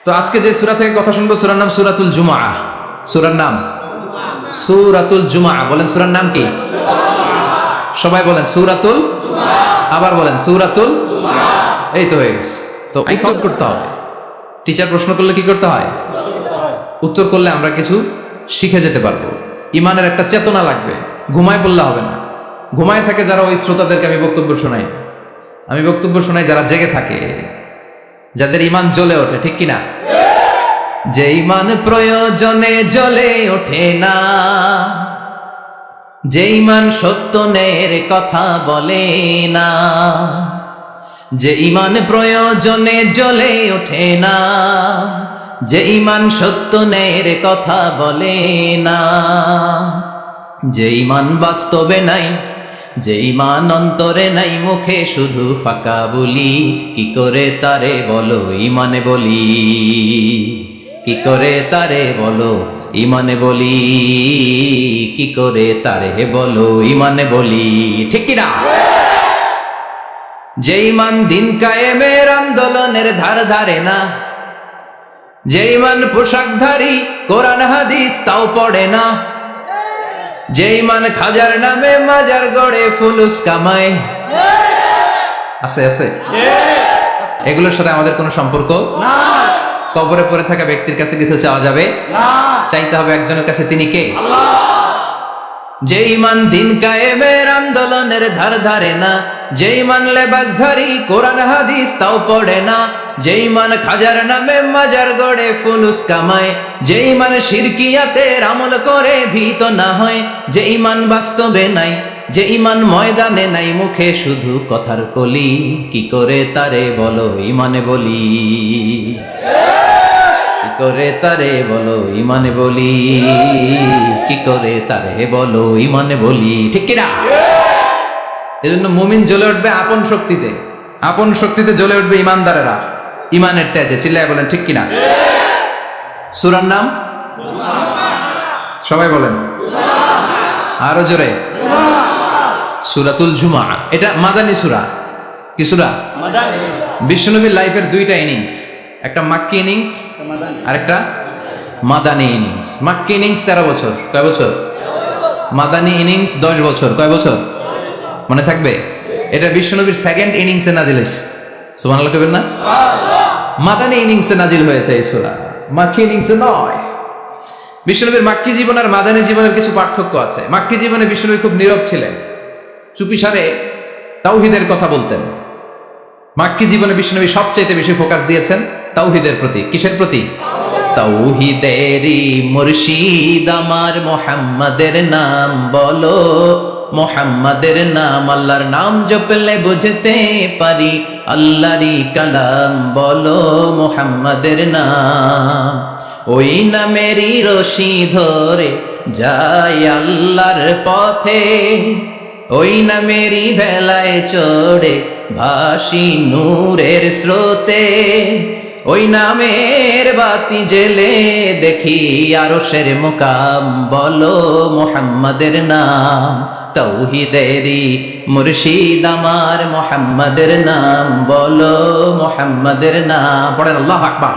তো আজকে যে সূরা থেকে কথা শুনবো সূরার নাম সূরাতুল জুমআহ। সূরার নাম সূরাতুল জুমআহ। বলেন সূরার নাম কি? সবাই বলেন সূরাতুল, আবার বলেন সূরাতুল। এই তো হয়ে গেছে। তো উত্তর করতে হবে। টিচার প্রশ্ন করলে কি করতে হয়? উত্তর করলে আমরা কিছু শিখে যেতে পারবো। ইমানের একটা চেতনা লাগবে। ঘুমায় পড়লে হবে না। ঘুমায় থাকে যারা, ওই শ্রোতাদেরকে আমি বক্তব্য শোনাই। আমি বক্তব্য শোনাই যারা জেগে থাকে, যাদের ইমান জ্বলে ওঠে, ঠিক কিনা? যে ইমান প্রয়োজনে জ্বলে ওঠে না, যে ইমান সত্য ন্যায়ের কথা বলে না, যে ইমান প্রয়োজনে জ্বলে ওঠে না, যে ইমান সত্য ন্যায়ের কথা বলে না, যে ইমান বাস্তবে নাই, যে ইমান অন্তরে নাই, মুখে শুধু ফাঁকা বলি, কি করে তারে বলো ইমানে বলি, কি করে তারে বলো ইমানে বলি, কি করে তারে বলো ইমানে বলি, ঠিক কিনা? যে ইমান দিন কায়েমের আন্দোলনের ধার ধারে না, যে ইমান পোশাকধারী কোরআন হাদিস তাও পড়ে না, যে ইমান খাজার নামে মাজার গড়ে ফুলুস কামায়, আছে আছে, এগুলোর সাথে আমাদের কোনো সম্পর্ক না। কবরে পড়ে থাকা ব্যক্তির কাছে কিছু চাওয়া যাবে না, চাইতে হবে একজনের কাছে, তিনি কে? আল্লাহ। যে ইমান দিন কায়েমের আন্দোলনের ধার ধারে না, যে ইমান লেবাসধারী কোরআন হাদিস তাও পড়ে না, যে ইমান খাজার নামে মাজার গড়ে ফুলুস কামায়, যে ইমান শিরকিয়াতের আমল করে ভীত না হয়, যে ইমান বাস্তবে নাই, যে ইমান ময়দানে নাই, মুখে শুধু কথার কলি, কি করে তারে বলো ইমানে বলি, কি করে তারে বলো ইমানে বলি, কি করে তারে বলো ইমানে বলি, ঠিক কিনা? এজন্য মুমিন জ্বলে উঠবে আপন শক্তিতে, আপন শক্তিতে জ্বলে উঠবে ইমানদারেরা ইমানের তেজে। চিল্লায় বলেন ঠিক কিনা? সূরার নাম সবাই বলেন আরো জোরে, সূরাতুল জুমআহ। এটা মাদানী সূরা। কি সূরা? বিশ্বনবীর লাইফের দুইটা ইনিংস, একটা মাক্কি ইনিংস আর একটা মাদানী ইনিংস। মাক্কি ইনিংস 13 বছর, কয় বছর? মাদানী ইনিংস 10 বছর, কয় বছর? মনে থাকবে? এটা বিশ্বনবীর সেকেন্ড ইনিংসে নাজিল হয়েছে। সুবহানাল্লাহ কইবেন না? মাদানী ইনিংসে নাজিল হয়েছে এই সূরা, মাক্কি ইনিংসে নয়। বিশ্বনবীর মাক্কি জীবন আর মাদানী জীবনের কিছু পার্থক্য আছে। মাক্কি জীবনে বিশ্বনবী খুব নীরব ছিলেন, চুপিসারে তাওহীদের কথা বলতেন। মাক্কি জীবনে বিশ্বনবী সবচাইতে বেশি ফোকাস দিয়েছেন তাওহীদের প্রতি। কিসের প্রতি? তাওহীদেরই মুর্শিদ আমার মুহাম্মাদের নাম বলো, মুহাম্মাদের নাম, আল্লাহর নাম জপলে বুঝতে পারি, আল্লাহরই কালাম বলো মুহাম্মাদের নাম, ওই নামেরই রশি ধরে যাই আল্লাহর পথে, ওই নামেরই ভেলায় চড়ে ভাসি নূরের স্রোতে, ওই নামের বাতি জেলে দেখি আরশের মুকাম বলো মুহাম্মাদের নাম, তাওহীদেরই মুর্শিদ আমার মুহাম্মাদের নাম বলো মুহাম্মাদের নাম। পড়েন আল্লাহু আকবার।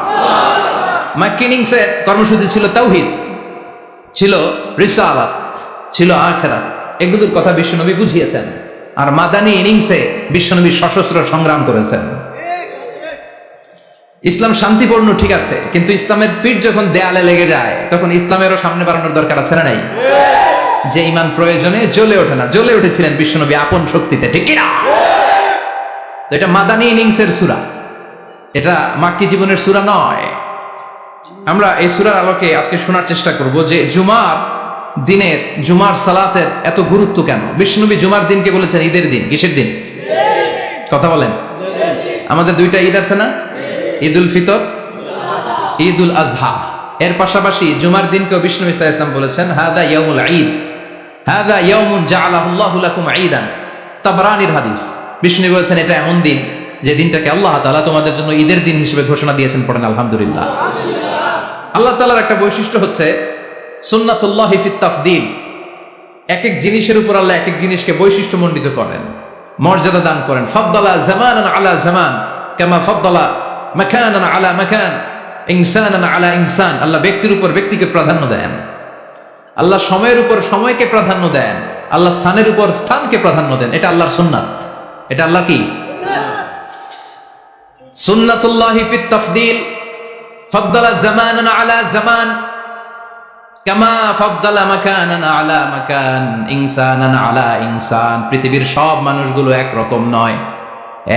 মাক্কি ইনিংসে কর্মসূচি ছিল তাওহীদ, ছিল রিসালাত, ছিল আখিরাত, এগুলোর কথা বিশ্বনবী বুঝিয়েছেন। আর মাদানী ইনিংসে বিশ্বনবী সশস্ত্র সংগ্রাম করেছেন। ইসলাম শান্তিপূর্ণ ঠিক আছে, কিন্তু ইসলামের পিঠ যখন দেয়ালে লেগে যায় তখন ইসলামেরও সামনে বাড়ানোর দরকার আছে না নাই? যে ইমান প্রয়োজনে জ্বলে ওঠে না, জ্বলে উঠেছিলেন বিশ্বনবী আপন শক্তিতে, ঠিক কিনা? তো এটা মাদানী ইনিংসের সূরা, এটা মাক্কি জীবনের সূরা নয়। আমরা এই সূরার আলোকে আজকে শোনার চেষ্টা করব যে জুমার দিনের, জুমার সালাতের এত গুরুত্ব কেন। বিশ্বনবী জুমার দিনকে বলেছেন ঈদের দিন। কিসের দিন? কথা বলেন। আমাদের দুইটা ঈদ আছে না? ঈদুল ফিতর, ঈদুল আজহা। এর পাশাপাশি জুমার দিনকেও বিশ্বনবী সাল্লাল্লাহু আলাইহি ওয়াসাল্লাম বলেছেন হাদা ইয়াউমুল ঈদ, হাদা ইয়াউমুন জাআলাহুল্লাহু লাকুম ঈদান। তাবরানীর হাদিস। বিশ্বনবী বলেছেন এটা এমন দিন যে দিনটাকে আল্লাহ তাআলা তোমাদের জন্য ঈদের দিন হিসেবে ঘোষণা দিয়েছেন। পড়েন আলহামদুলিল্লাহ। আল্লাহ তাআলার একটা বৈশিষ্ট্য হচ্ছে সুন্নাতুল্লাহি ফিত তাফদীল। এক এক জিনিসের উপর আল্লাহ এক এক জিনিসকে বৈশিষ্ট্যমণ্ডিত করেন, মর্যাদা দান করেন। ফাদ্দালা জামানান আলা জামান কামা ফাদ্দালা মাকানান আলা মাকান। ইনসানান আলা ইনসান, আল্লাহ ব্যক্তির উপর ব্যক্তিকে প্রাধান্য দেন, আল্লাহ সময়ের উপর সময়কে প্রাধান্য দেন, আল্লাহ স্থানের উপর স্থানকে প্রাধান্য দেন। এটা আল্লাহর সুন্নাত। এটা আল্লাহ কি সুন্নাতুল্লাহি ফিত তাফদীল, ফাদ্দালা জামানান আলা জামান কামা ফাদ্দালা মাকানান আলা মাকান, ইনসানান আলা ইনসান। পৃথিবীর সব মানুষগুলো একরকম নয়,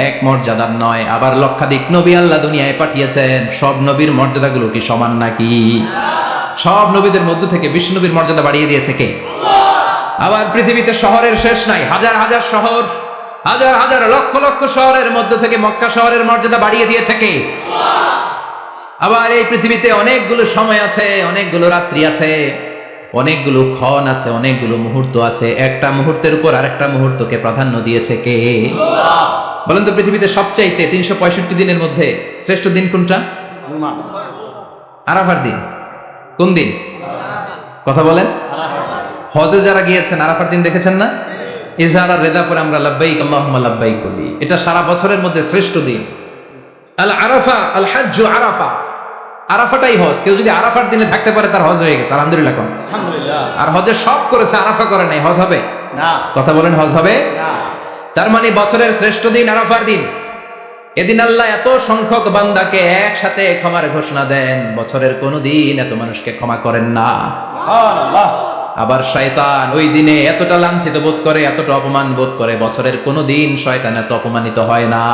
এক মর্যাদার নয়। আবার লক্ষাধিক নবী আল্লাহ দুনিয়ায় পাঠিয়েছেন, সব নবীর মর্যাদাগুলো কি সমান নাকি? সব নবীদের মধ্য থেকে বিশ্ব নবীর মর্যাদা বাড়িয়ে দিয়েছে কে? আবার পৃথিবীতে শহরের শেষ নাই, হাজার হাজার শহর, হাজার হাজার লক্ষ লক্ষ শহরের মধ্য থেকে মক্কা শহরের মর্যাদা বাড়িয়ে দিয়েছে কে? আবার এই পৃথিবীতে অনেকগুলো সময় আছে, অনেকগুলো রাত্রি আছে, অনেকগুলো ক্ষণ আছে, অনেকগুলো মুহূর্ত আছে। একটা মুহূর্তের উপর আরেকটা মুহূর্তকে প্রাধান্য দিয়েছে কে? বলেন তো, পৃথিবীতে সবচাইতে 365 দিনের মধ্যে শ্রেষ্ঠ দিন কোনটা? আরাফার দিন। কোন দিন? কথা বলেন। হজে যারা গিয়েছেন আরাফার দিন দেখেছেন না? ইজহার আর রেদা পরে আমরা লাব্বাইক আল্লাহুম্মা লাব্বাইক বলি। এটা সারা বছরের মধ্যে শ্রেষ্ঠ দিন। আল আরাফা আল হাজ্জু আরাফা, আরাফাটাই হজ। কেউ যদি আরাফার দিনে থাকতে পারে তার হজ হয়ে গেছে, আলহামদুলিল্লাহ কোন। আর হজের সব করেছে, আরাফা করে নাই, হজ হবে না। কথা বলেন, হজ হবে না। তার মানে বছরের শ্রেষ্ঠ দিন আরাফার দিন। এদিন আল্লাহ এত সংখ্যক বান্দাকে একসাথে ক্ষমার ঘোষণা দেন, বছরের কোন দিন এত মানুষকে ক্ষমা করেন না। আবার শয়তান ওই দিনে এতটা লাঞ্ছিত বোধ করে, এতটা অপমান বোধ করে, বছরের কোন দিন শয়তান এত অপমানিত হয় না।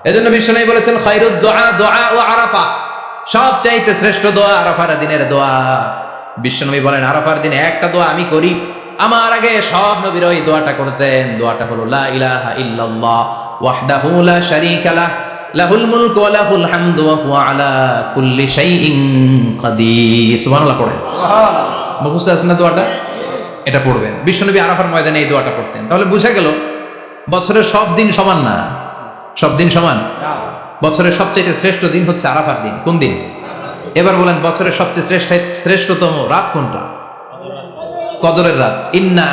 এজন্য বিশ্বনবী বলেছেন খায়রুদ দুআ দুআ ও আরাফা, সবচাইতে শ্রেষ্ঠ দোয়া আরাফার দিনের দোয়া। বিশ্বনবী বলেন আরাফার দিনে একটা দোয়া আমি করি, আমার আগে সব নবীরা ওই দোয়াটা করতেন। দোয়াটা হলো লা ইলাহা ইল্লাল্লাহ ওয়াহদাহু লা শারীকা লাহ লাহুল মুলকু ওয়া লাহুল হামদু ওয়া হুয়া আলা কুল্লি শাইইন কাদির। সুবহানাল্লাহ পড়েন। সুবহানাল্লাহ। মুখস্থ আছে না দোয়াটা? এটা পড়বেন। বিশ্বনবী আরাফার ময়দানে এই দোয়াটা পড়তেন। তাহলে বুঝা গেল বছরের সব দিন সমান না। সব দিন সমান না। বছরের সবচেয়ে শ্রেষ্ঠ দিন হচ্ছে আরাফার দিন। কোন দিন? এবার বলেন বছরের সবচেয়ে শ্রেষ্ঠতম রাত কোনটা? কদরের রাত। ইন্না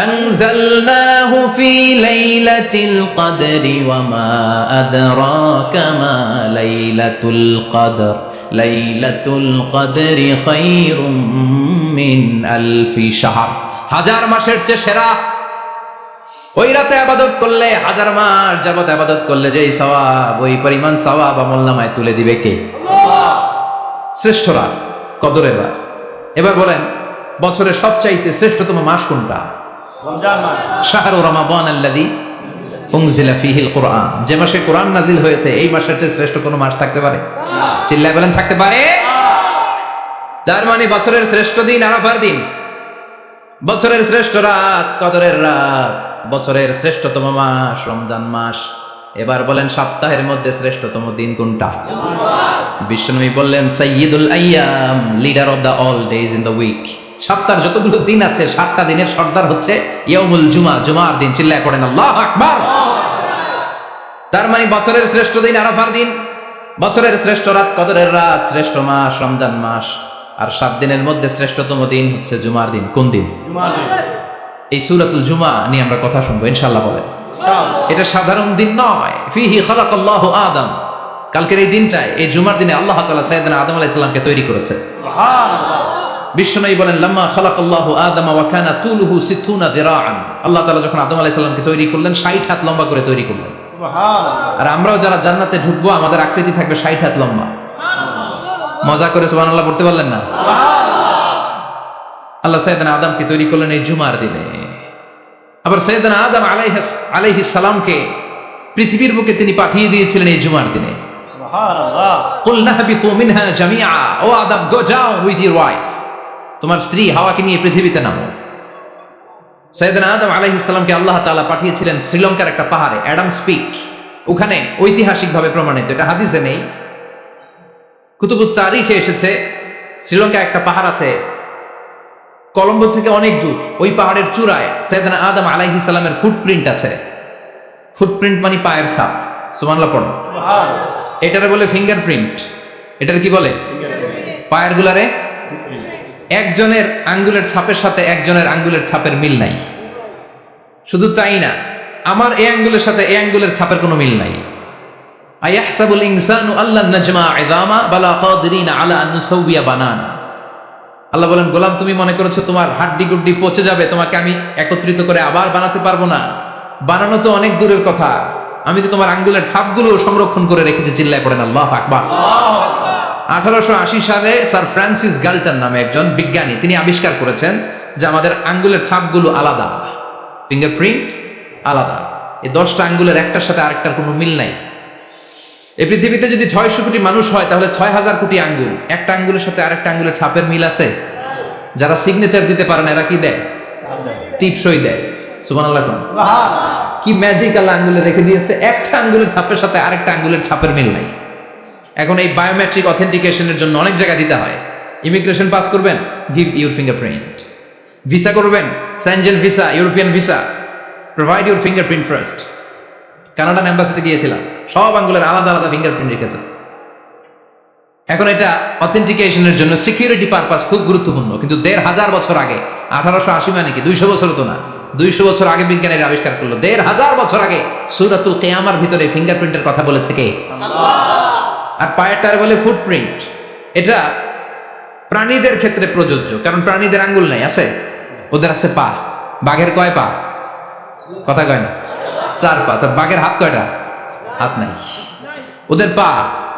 আনজালনাহু ফি লাইলাতিল কদরি ওয়া মা আদরাকা মা লাইলাতুল কদর লাইলাতুল কদরি খায়রুম মিন আলফি শাহর। হাজার মাসের চেয়ে সেরা। ওই রাতে ইবাদত করলে, হাজার মাস যাবত ইবাদত করলে যেই সওয়াব, ওই পরিমাণ সওয়াব আমলনামায় তুলে দিবে কে? আল্লাহ। শ্রেষ্ঠ রাত কদরের রাত। এবার বলেন বছরের সবচাইতে শ্রেষ্ঠতম মাস কোনটা? রমজান মাস। শাহরু রমাদান আল্লাযী উনজিলা ফীহিল কুরআন, যে মাসে কোরআন নাজিল হয়েছে, এই মাসের চেয়ে শ্রেষ্ঠ কোনো মাস থাকতে পারে? চিল্লায় বলেন থাকতে পারে? তার মানে বছরের শ্রেষ্ঠ দিন আরাফার দিন, বছরের শ্রেষ্ঠ রাত কদরের রাত, বছরের শ্রেষ্ঠতম মাস রমজান মাস। এবার বলেন সপ্তাহের মধ্যে শ্রেষ্ঠতম দিন কোনটা? বিশ্বনবী বললেন সাইয়্যিদুল আইয়াম, leader of the all days in the week. সপ্তাহের যতগুলো দিন আছে 7টা দিনের সর্দার হচ্ছে ইয়াউমুল জুমা, জুমার দিন। চিল্লায় পড়েন আল্লাহু আকবার। তার মানে বছরের শ্রেষ্ঠ দিন আরাফার দিন, বছরের শ্রেষ্ঠ রাত কদরের রাত, শ্রেষ্ঠ মাস রমজান মাস, আর 7 দিনের মধ্যে শ্রেষ্ঠতম দিন হচ্ছে জুমার দিন। কোন দিন? জুমার দিন। এই সূরাতুল জুমা নিয়ে আমরা কথা শুনবো ইনশাআল্লাহ। বলেন এটা সাধারণ দিন নয়। ফিহি খালাকাল্লাহু আদম, কালকের এই দিনটায়, এই জুমার দিনে আল্লাহ তাআলা সাইয়েদনা আদম আলাইহিস সালামকে তৈরি করেছে। সুবহানাল্লাহ। বিশ্বনবী বলেন লাম্মা খালাকাল্লাহু আদম ওয়া কানা তুলুহু 60 যিরাআন, আল্লাহ তাআলা যখন আদম আলাইহিস সালামকে তৈরি করলেন 60 হাত লম্বা করে তৈরি করলেন। সুবহানাল্লাহ। আর আমরাও যারা জান্নাতে ঢুকবো আমাদের আকৃতি থাকবে 60 হাত লম্বা। মজা করে সুবহানাল্লাহ পড়তে পারলেন না? আল্লাহ সাইয়েদনা আদমকে তৈরি করলেন এই জুমার দিনে। আবার সাইয়েদনা আদম আলাইহিস সালামকে পৃথিবীর বুকে তিনি পাঠিয়ে দিয়েছিলেন এই জুমার দিনে। সুবহানাল্লাহ। কুলনা হাবিতু মিনহা জামিআ, ও Adam go down with your wife, তোমার স্ত্রী হাওয়াকে নিয়ে পৃথিবীতে নামো। সাইয়েদনা আদম আলাইহিস সালামকে আল্লাহ তাআলা পাঠিয়েছিলেন শ্রীলঙ্কার একটা পাহাড়ে, অ্যাডামস পিক। ওখানে ঐতিহাসিকভাবে প্রমাণিত, এটা হাদিসে নেই, কুতুবুত তারিখে এসেছে। শ্রীলঙ্কায় একটা পাহাড় আছে, কলম্বো থেকে অনেক দূর। ওই পাহাড়ের চূড়ায় সাইয়েদনা আদম আলাইহিস সালামের ফুটপ্রিন্ট আছে। ফুটপ্রিন্ট মানে পায়ের ছাপ। সুবহানাল্লাহ পড়ো। সুবহানাল্লাহ। এটারে বলে ফিঙ্গারপ্রিন্ট। এটারে কি বলে? পায়ের গুলারে একজনের আঙ্গুলের ছাপের সাথে একজনের আঙ্গুলের ছাপের মিল নাই। শুধু তাই না, আমার এই আঙ্গুলের সাথে এই আঙ্গুলের ছাপের কোনো মিল নাই। আয়াহসাবুল ইনসানু আল্লান নাজমা ইযামা বালা কাদিরিনা আলা আন নুসাউবিয়া বানানা। আল্লাহ বলেন, গোলাম তুমি মনে করেছো তোমার হাড্ডি গুড্ডি পচে যাবে, তোমাকে আমি একত্রিত করে আবার বানাতে পারবো না? বানানো তো অনেক দূরের কথা, আমি তো তোমার আঙ্গুলের ছাপগুলো সংরক্ষণ করে রেখেছি। চিল্লায় পড়েন আল্লাহু আকবার। 1880 সালে স্যার ফ্রান্সিস গাল্টন নামে একজন বিজ্ঞানী, তিনি আবিষ্কার করেছেন যে আমাদের আঙ্গুলের ছাপগুলো আলাদা, ফিঙ্গারপ্রিন্ট আলাদা। এই 10টা আঙ্গুলের একটার সাথে আরেকটার কোনো মিল নাই। এই পৃথিবীতে যদি 600 কোটি মানুষ হয় তাহলে 6000 কোটি আঙ্গুল, একটা আঙ্গুলের সাথে আরেকটা আঙ্গুলের ছাপের মিল আছে? যারা সিগনেচার দিতে পারে না এরা কি দেয়? টিপসই দেয়। সুবহানাল্লাহ। কি ম্যাজিক আল্লাহ আঙ্গুলে রেখে দিয়েছে, একটা আঙ্গুলের ছাপের সাথে আরেকটা আঙ্গুলের ছাপের মিল নাই। এখন এই বায়োমেট্রিক অথেন্টিকেশনের জন্য অনেক জায়গায় দিতে হয়। ইমিগ্রেশন পাস করবেন, গিভ ইউর ফিঙ্গারপ্রিন্ট। ভিসা করবেন, Schengen visa, European visa, provide your fingerprint first. Canadian এম্বাসিতে গিয়েছিলাম, সব আঙ্গুলের আলাদা আলাদা ফিঙ্গারপ্রিন্ট রেখেছে। এখন এটা অথেন্টিকেশনের জন্য সিকিউরিটি পারপাস খুব গুরুত্বপূর্ণ। কিন্তু 1500 বছর আগে, 1880 মানে কি 200 বছর তো না, 200 বছর আগে বিজ্ঞানীরা আবিষ্কার করলো। 1500 বছর আগে সূরাতুল কিয়ামার ভিতরে ফিঙ্গারপ্রিন্টের কথা বলেছে কে? আর পায়েরটার বলে ফুটপ্রিন্ট। এটা প্রাণীদের ক্ষেত্রে প্রযোজ্য, কারণ প্রাণীদের আঙ্গুল নাই, আছে? ওদের আছে পা। বাঘের কয় পা? কথা কয় না, 4 পা। বাঘের হাত কয়টা? হাত নাই, ওদের পা।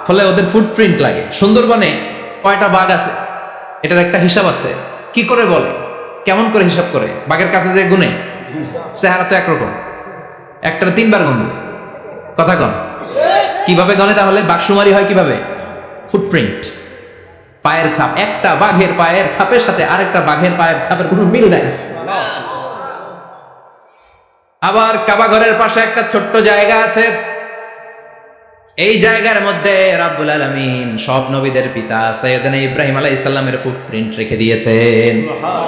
ফলে ওদের ফুটপ্রিন্ট লাগে। সুন্দরবনে কয়টা বাঘ আছে এটার একটা হিসাব আছে। কি করে বলে, কেমন করে হিসাব করে? বাঘের কাছে যে গুনে, চেহারা তো একরকম, একটা 3 বার গুনবে। কথা কন, কিভাবে গনে তাহলে? বাঘসুমারি হয় কিভাবে? ফুটপ্রিন্ট, পায়ের ছাপ। একটা বাঘের পায়ের ছাপের সাথে আরেকটা বাঘের পায়ের ছাপের কোনো মিল নাই। আবার কাবা ঘরের পাশে একটা ছোট্ট জায়গা আছে, এই জায়গার মধ্যে রাব্বুল আলামিন সব নবীদের পিতা সাইয়েদনা ইব্রাহিম আলাইহিস সালামের ফুটপ্রিন্ট রেখে দিয়েছেন।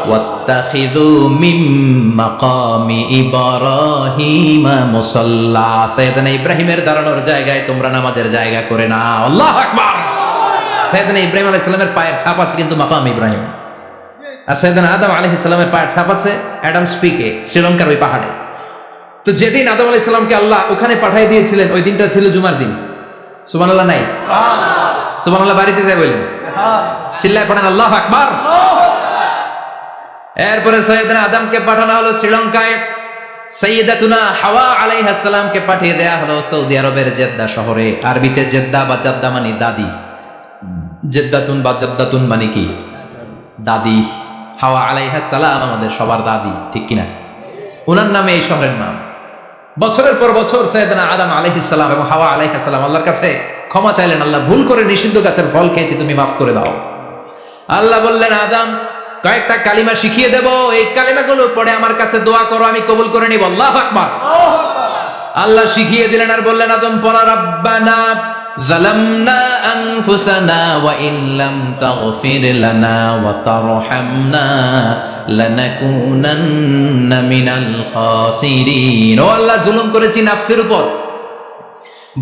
ওয়াত্তাখিযু মিন মাকামি ইব্রাহিম মুসাল্লা, সাইয়েদনা ইব্রাহিমের দাঁড়ানোর জায়গায় তোমরা নামাজের জায়গা করে নাও। আল্লাহু আকবার। সাইয়েদনা ইব্রাহিম আলাইহিস সালামের পায়ের ছাপ আছে কিন্তু মাকাম ইব্রাহিম। আর সাইয়েদনা আদম আলাইহিস সালামের পায়ের ছাপ আছে অ্যাডামস পিকে, শ্রীলঙ্কার ওই পাহাড়ে। তো যেদিন আদম আলাইহিস সালামকে আল্লাহ ওখানে পাঠিয়ে দিয়েছিলেন, ওই দিনটা ছিল জুমার দিন। সুবহানাল্লাহ নাই? সুবহানাল্লাহ বাড়িতে যায় বলেন, চিল্লায় পড়েন আল্লাহু আকবার। এরপরে সাইয়েদনা আদমকে পাঠানো হলো শ্রীলঙ্কায়, সাইয়্যিদাতুনা হাওয়া আলাইহাস সালামকে পাঠিয়ে দেয়া হলো সৌদি আরবের জেদ্দা শহরে। আরবিতে জেদ্দা বা জাদ্দা মানে দাদি, জেদ্দাতুন বা জাদ্দাতুন মানে কি? দাদি। হাওয়া আলাইহাস সালাম আমাদের সবার দাদি, ঠিক কিনা? ওনার নামে এই শহরের নাম। বছরের পর বছর সাইয়েদনা আদম আলাইহিস সালাম এবং হাওয়া আলাইহিস সালাম আল্লাহর কাছে ক্ষমা চাইলেন, আল্লাহ ভুল করে নিষিদ্ধ গাছের ফল খেয়েছি, তুমি মাফ করে দাও। আল্লাহ বললেন, আদম কয়েকটা কালিমা শিখিয়ে দেব, এই কালিমাগুলো পড়ে আমার কাছে দোয়া করো, আমি কবুল করে নিব। আল্লাহু আকবার। আল্লাহ শিখিয়ে দিলেন আর বললেন, আদম পড়া, রাব্বানা যালামনা আনফুসানা ওয়া ইন লাম তাগফির লানা ওয়া তারহামনা লানাকুনান্না মিনাল খাসিরিন। ও আল্লাহ, জুলুম করেছি নাফসের উপর,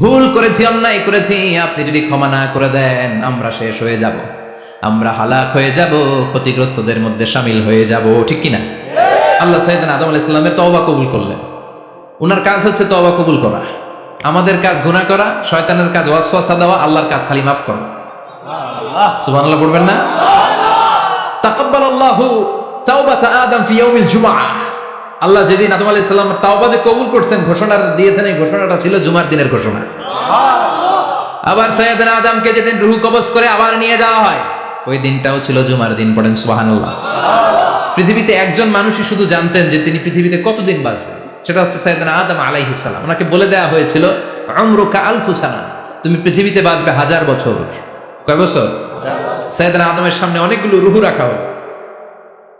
ভুল করেছি, অন্যায় করেছি, আপনি যদি ক্ষমা না করে দেন আমরা শেষ হয়ে যাব, আমরা হালাক হয়ে যাব, ক্ষতিগ্রস্তদের মধ্যে শামিল হয়ে যাব, ঠিক কিনা? আল্লাহ সাইয়েদনা আদম আলাইহিস সালামের তওবা কবুল করলেন। ওনার কাজ হচ্ছে তওবা কবুল করা। আমাদের কাজ গুনাহ করা, শয়তানের কাজ ওয়াসওয়াসা দেওয়া, আল্লাহর কাজ খালি মাফ করা। সুবহানাল্লাহ পড়বেন না? তাকাব্বালাল্লাহু তাওবাতা আদম ফি ইয়াউমিল জুমআহ। আল্লাহ যেদিন আদম আলাইহিস সালাম তাওবা যে কবুল করছেন, ঘোষণা দিয়েছেন, এই ঘোষণাটা ছিল জুমার দিনের ঘোষণা। আবার সাইয়েদনা আদমকে যেদিন রূহ কবজ করে আবার নিয়ে যাওয়া হয়, ওই দিনটাও ছিল জুমার দিন। পড়েন সুবহানাল্লাহ। পৃথিবীতে একজন মানুষই শুধু জানতেন যে তিনি পৃথিবীতে কতদিন বাঁচবেন, সেটা হচ্ছে সাইয়েদনা আদম আলাইহিস সালাম। ওনাকে বলে দেওয়া হয়েছিল, উমরুকা আলফু সানা, তুমি পৃথিবীতে বাঁচবে 1000 বছর। কয় বছর? সাইয়েদনা আদমের সামনে অনেকগুলো রূহ রাখা হলো।